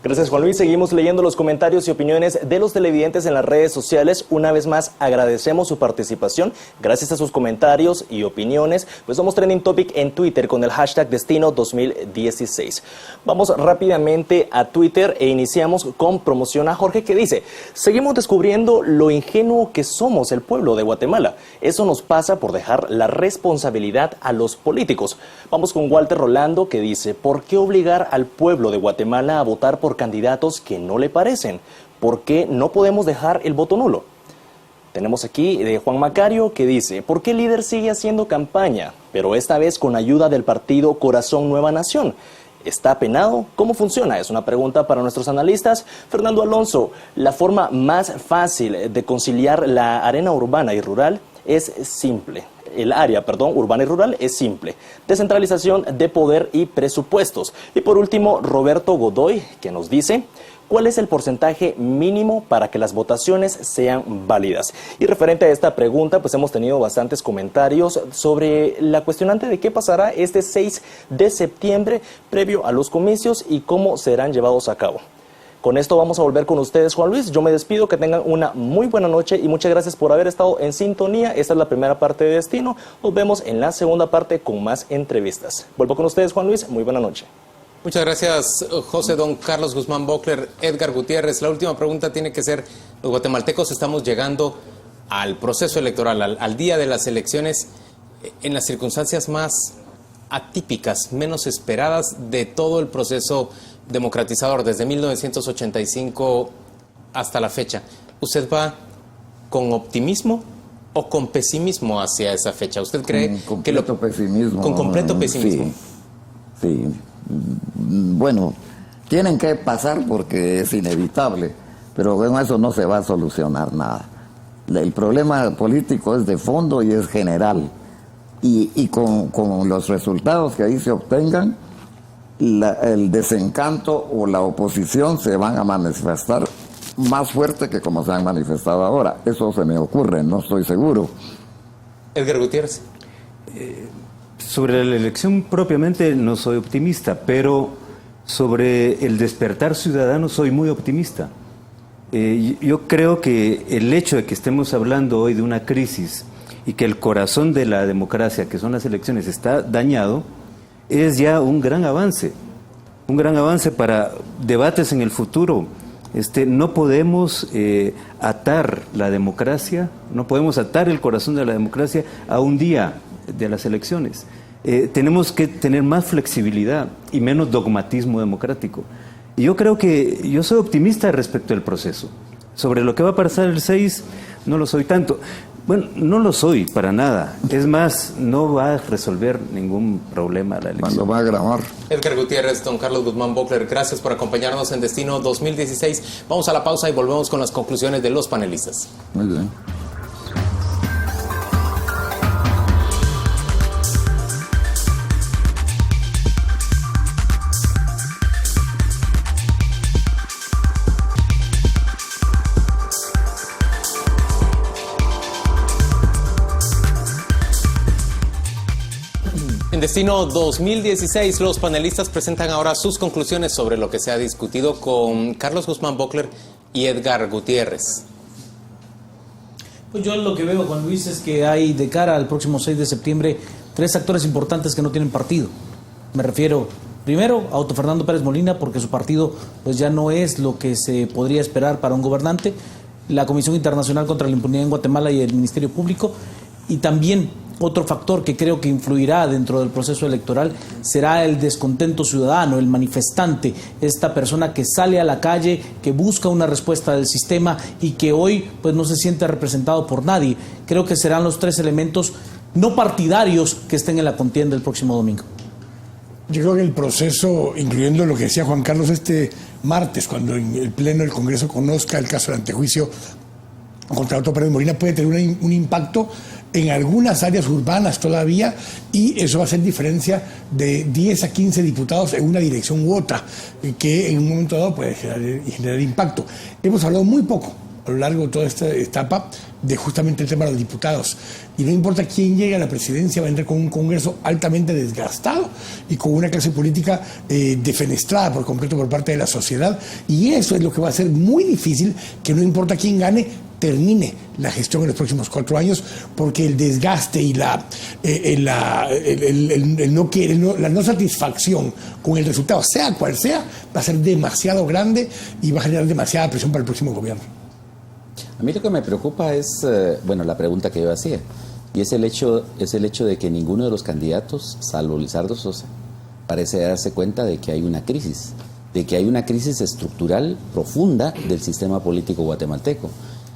Gracias, Juan Luis. Seguimos leyendo los comentarios y opiniones de los televidentes en las redes sociales. Una vez más, agradecemos su participación. Gracias a sus comentarios y opiniones, pues somos Trending Topic en Twitter con el hashtag Destino 2016. Vamos rápidamente a Twitter e iniciamos con promoción a Jorge, que dice: seguimos descubriendo lo ingenuo que somos el pueblo de Guatemala. Eso nos pasa por dejar la responsabilidad a los políticos. Vamos con Walter Rolando, que dice: ¿por qué obligar al pueblo de Guatemala a votar por candidatos que no le parecen? ¿Por qué no podemos dejar el voto nulo? Tenemos aquí de Juan Macario, que dice: ¿por qué el líder sigue haciendo campaña, pero esta vez con ayuda del partido Corazón Nueva Nación? ¿Está penado? ¿Cómo funciona? Es una pregunta para nuestros analistas. Fernando Alonso: la forma más fácil de conciliar la arena urbana y rural es simple. El área, urbana y rural es simple. Descentralización de poder y presupuestos. Y por último, Roberto Godoy, que nos dice: ¿cuál es el porcentaje mínimo para que las votaciones sean válidas? Y referente a esta pregunta, pues hemos tenido bastantes comentarios sobre la cuestionante de qué pasará este 6 de septiembre previo a los comicios y cómo serán llevados a cabo. Con esto vamos a volver con ustedes, Juan Luis. Yo me despido, que tengan una muy buena noche y muchas gracias por haber estado en sintonía. Esta es la primera parte de Destino. Nos vemos en la segunda parte con más entrevistas. Vuelvo con ustedes, Juan Luis. Muy buena noche. Muchas gracias, José. Don Carlos Guzmán Bockler, Edgar Gutiérrez. La última pregunta tiene que ser: los guatemaltecos estamos llegando al proceso electoral, al día de las elecciones, en las circunstancias más atípicas, menos esperadas de todo el proceso democratizador desde 1985 hasta la fecha. ¿Usted va con optimismo o con pesimismo hacia esa fecha? ¿Usted cree completo pesimismo? Con completo pesimismo. Sí. Bueno, tienen que pasar porque es inevitable, pero con eso no se va a solucionar nada. El problema político es de fondo y es general. Y con los resultados que ahí se obtengan, el desencanto o la oposición se van a manifestar más fuerte que como se han manifestado ahora. Eso se me ocurre, no estoy seguro. Edgar Gutiérrez. Sobre la elección propiamente no soy optimista, pero sobre el despertar ciudadano soy muy optimista. Yo creo que el hecho de que estemos hablando hoy de una crisis y que el corazón de la democracia, que son las elecciones, está dañado, es ya un gran avance para debates en el futuro. No podemos atar la democracia, no podemos atar el corazón de la democracia a un día de las elecciones. Tenemos que tener más flexibilidad y menos dogmatismo democrático. Y yo creo que yo soy optimista respecto al proceso. Sobre lo que va a pasar el 6, no lo soy tanto. Bueno, no lo soy para nada. Es más, no va a resolver ningún problema la elección. Cuando va a grabar. Edgar Gutiérrez, don Carlos Guzmán Bockler, gracias por acompañarnos en Destino 2016. Vamos a la pausa y volvemos con las conclusiones de los panelistas. Muy bien. En Destino 2016, los panelistas presentan ahora sus conclusiones sobre lo que se ha discutido con Carlos Guzmán Bockler y Edgar Gutiérrez. Pues yo lo que veo, Juan Luis, es que hay de cara al próximo 6 de septiembre 3 actores importantes que no tienen partido. Me refiero, primero, a Otto Fernando Pérez Molina, porque su partido pues ya no es lo que se podría esperar para un gobernante, la Comisión Internacional contra la Impunidad en Guatemala y el Ministerio Público, y también otro factor que creo que influirá dentro del proceso electoral será el descontento ciudadano, el manifestante, esta persona que sale a la calle, que busca una respuesta del sistema y que hoy pues no se siente representado por nadie. Creo que serán los 3 elementos no partidarios que estén en la contienda el próximo domingo. Yo creo que el proceso, incluyendo lo que decía Juan Carlos este martes, cuando en el Pleno del Congreso conozca el caso del antejuicio contra Otto Pérez Molina, puede tener un impacto en algunas áreas urbanas todavía, y eso va a hacer diferencia de 10 a 15 diputados en una dirección u otra, que en un momento dado puede generar impacto. Hemos hablado muy poco a lo largo de toda esta etapa de justamente el tema de los diputados, y no importa quién llegue a la presidencia, va a entrar con un Congreso altamente desgastado y con una clase política defenestrada por completo por parte de la sociedad, y eso es lo que va a hacer muy difícil que, no importa quién gane, termine la gestión en los próximos 4 años, porque el desgaste y la no satisfacción con el resultado, sea cual sea, va a ser demasiado grande y va a generar demasiada presión para el próximo gobierno. A mí lo que me preocupa es, la pregunta que yo hacía, y es el hecho de que ninguno de los candidatos, salvo Lizardo Sosa, parece darse cuenta de que hay una crisis estructural profunda del sistema político guatemalteco,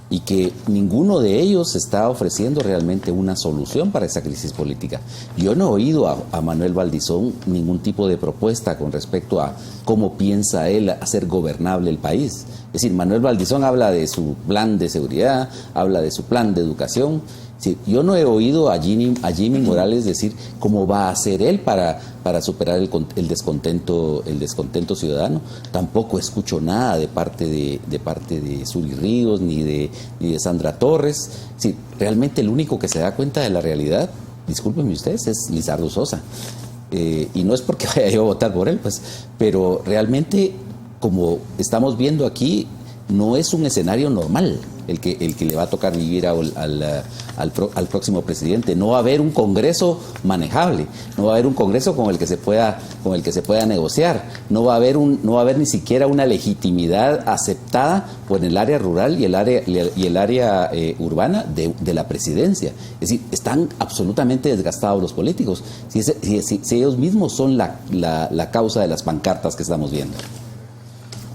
y que ninguno de ellos está ofreciendo realmente una solución para esa crisis política. Yo no he oído a Manuel Valdizón ningún tipo de propuesta con respecto a cómo piensa él hacer gobernable el país. Es decir, Manuel Valdizón habla de su plan de seguridad, habla de su plan de educación. Yo no he oído a Jimmy Morales decir cómo va a hacer él para superar el descontento ciudadano. Tampoco escucho nada de parte de Suri Ríos ni de Sandra Torres. Realmente el único que se da cuenta de la realidad, discúlpenme ustedes, es Lizardo Sosa. Y no es porque vaya yo a votar por él, pues, pero realmente, como estamos viendo aquí, no es un escenario normal el que le va a tocar vivir al próximo presidente. No va a haber un Congreso manejable, no va a haber un Congreso con el que se pueda negociar, no va a haber ni siquiera una legitimidad aceptada por el área rural y el área urbana de la presidencia. Es decir, están absolutamente desgastados los políticos, si ellos mismos son la causa de las pancartas que estamos viendo.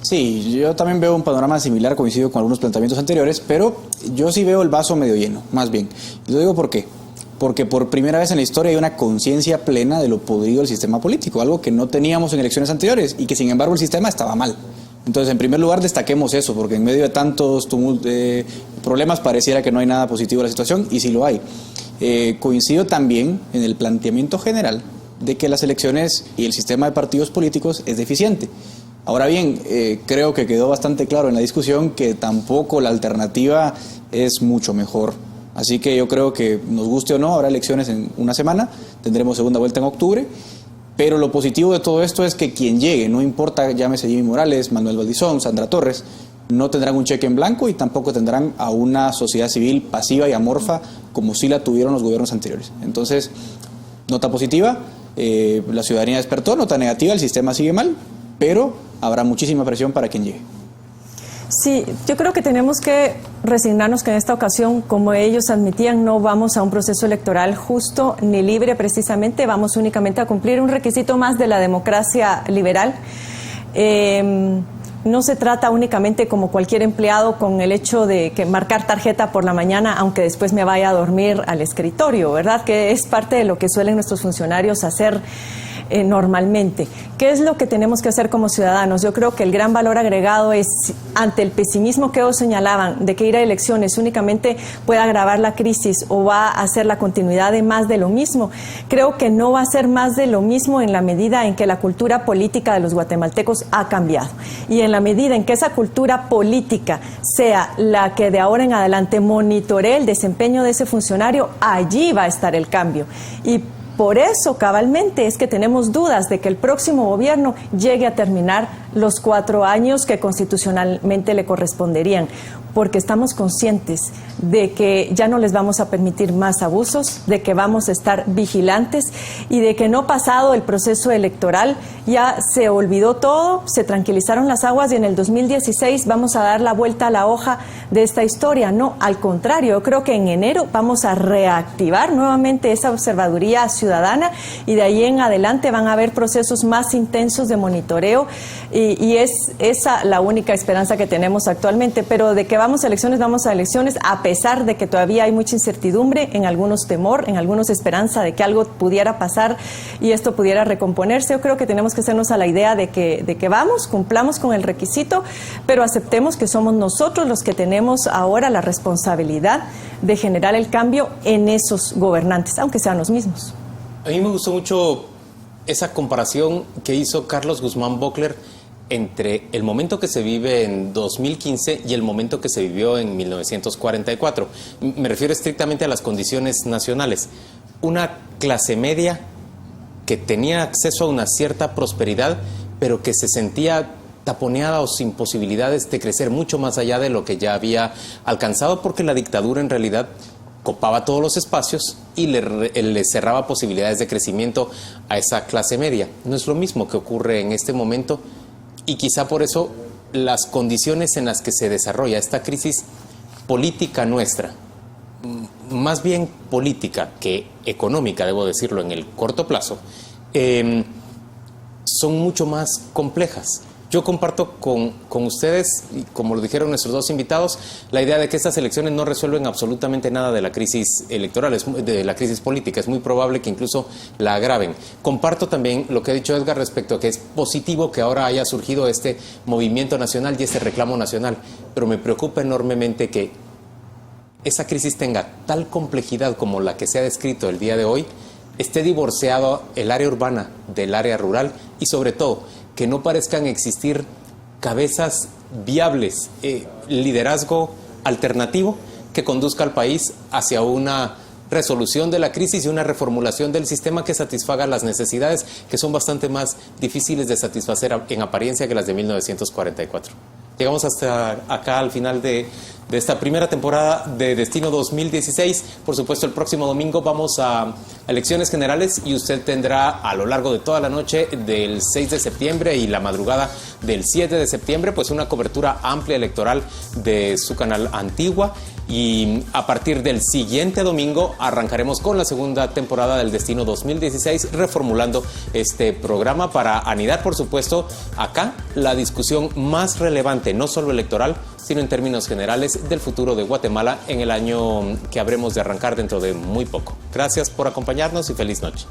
Sí, yo también veo un panorama similar, coincido con algunos planteamientos anteriores, pero yo sí veo el vaso medio lleno, más bien. Lo digo ¿por qué? Porque por primera vez en la historia hay una conciencia plena de lo podrido del sistema político, algo que no teníamos en elecciones anteriores y que sin embargo el sistema estaba mal. Entonces, en primer lugar, destaquemos eso, porque en medio de tantos problemas pareciera que no hay nada positivo en la situación, y sí lo hay. Coincido también en el planteamiento general de que las elecciones y el sistema de partidos políticos es deficiente. Ahora bien, creo que quedó bastante claro en la discusión que tampoco la alternativa es mucho mejor. Así que yo creo que, nos guste o no, habrá elecciones en una semana, tendremos segunda vuelta en octubre, pero lo positivo de todo esto es que quien llegue, no importa, llámese Jimmy Morales, Manuel Valdizón, Sandra Torres, no tendrán un cheque en blanco y tampoco tendrán a una sociedad civil pasiva y amorfa como sí la tuvieron los gobiernos anteriores. Entonces, nota positiva, la ciudadanía despertó, nota negativa, el sistema sigue mal, pero habrá muchísima presión para quien llegue. Sí, yo creo que tenemos que resignarnos que en esta ocasión, como ellos admitían, no vamos a un proceso electoral justo ni libre precisamente, vamos únicamente a cumplir un requisito más de la democracia liberal. No se trata únicamente como cualquier empleado con el hecho de que marcar tarjeta por la mañana, aunque después me vaya a dormir al escritorio, ¿verdad? Que es parte de lo que suelen nuestros funcionarios hacer normalmente. ¿Qué es lo que tenemos que hacer como ciudadanos? Yo creo que el gran valor agregado es, ante el pesimismo que ellos señalaban, de que ir a elecciones únicamente puede agravar la crisis o va a ser la continuidad de más de lo mismo. Creo que no va a ser más de lo mismo en la medida en que la cultura política de los guatemaltecos ha cambiado. Y en la medida en que esa cultura política sea la que de ahora en adelante monitoree el desempeño de ese funcionario, allí va a estar el cambio. Y por eso, cabalmente, es que tenemos dudas de que el próximo gobierno llegue a terminar los 4 años que constitucionalmente le corresponderían, porque estamos conscientes de que ya no les vamos a permitir más abusos, de que vamos a estar vigilantes y de que no pasado el proceso electoral ya se olvidó todo, se tranquilizaron las aguas y en el 2016 vamos a dar la vuelta a la hoja de esta historia. No, al contrario, yo creo que en enero vamos a reactivar nuevamente esa observaduría ciudadana y de ahí en adelante van a haber procesos más intensos de monitoreo y es esa la única esperanza que tenemos actualmente, pero de que vamos a elecciones, a pesar de que todavía hay mucha incertidumbre, en algunos temor, en algunos esperanza de que algo pudiera pasar y esto pudiera recomponerse. Yo creo que tenemos que hacernos a la idea de que vamos, cumplamos con el requisito, pero aceptemos que somos nosotros los que tenemos ahora la responsabilidad de generar el cambio en esos gobernantes, aunque sean los mismos. A mí me gustó mucho esa comparación que hizo Carlos Guzmán Bockler entre el momento que se vive en 2015 y el momento que se vivió en 1944. Me refiero estrictamente a las condiciones nacionales. Una clase media que tenía acceso a una cierta prosperidad, pero que se sentía taponeada o sin posibilidades de crecer mucho más allá de lo que ya había alcanzado, porque la dictadura en realidad copaba todos los espacios y le cerraba posibilidades de crecimiento a esa clase media. No es lo mismo que ocurre en este momento. Y quizá por eso las condiciones en las que se desarrolla esta crisis política nuestra, más bien política que económica, debo decirlo, en el corto plazo, son mucho más complejas. Yo comparto con ustedes, y como lo dijeron nuestros dos invitados, la idea de que estas elecciones no resuelven absolutamente nada de la crisis electoral, de la crisis política. Es muy probable que incluso la agraven. Comparto también lo que ha dicho Edgar respecto a que es positivo que ahora haya surgido este movimiento nacional y este reclamo nacional, pero me preocupa enormemente que esa crisis tenga tal complejidad como la que se ha descrito el día de hoy, esté divorciado el área urbana del área rural y sobre todo que no parezcan existir cabezas viables, liderazgo alternativo que conduzca al país hacia una resolución de la crisis y una reformulación del sistema que satisfaga las necesidades que son bastante más difíciles de satisfacer en apariencia que las de 1944. Llegamos hasta acá al final de esta primera temporada de Destino 2016. Por supuesto, el próximo domingo vamos a elecciones generales y usted tendrá a lo largo de toda la noche del 6 de septiembre y la madrugada del 7 de septiembre, pues una cobertura amplia electoral de su canal Antigua. y a partir del siguiente domingo arrancaremos con la segunda temporada del Destino 2016, reformulando este programa para anidar, por supuesto, acá la discusión más relevante, no solo electoral, sino en términos generales del futuro de Guatemala en el año que habremos de arrancar dentro de muy poco. Gracias por acompañarnos y feliz noche.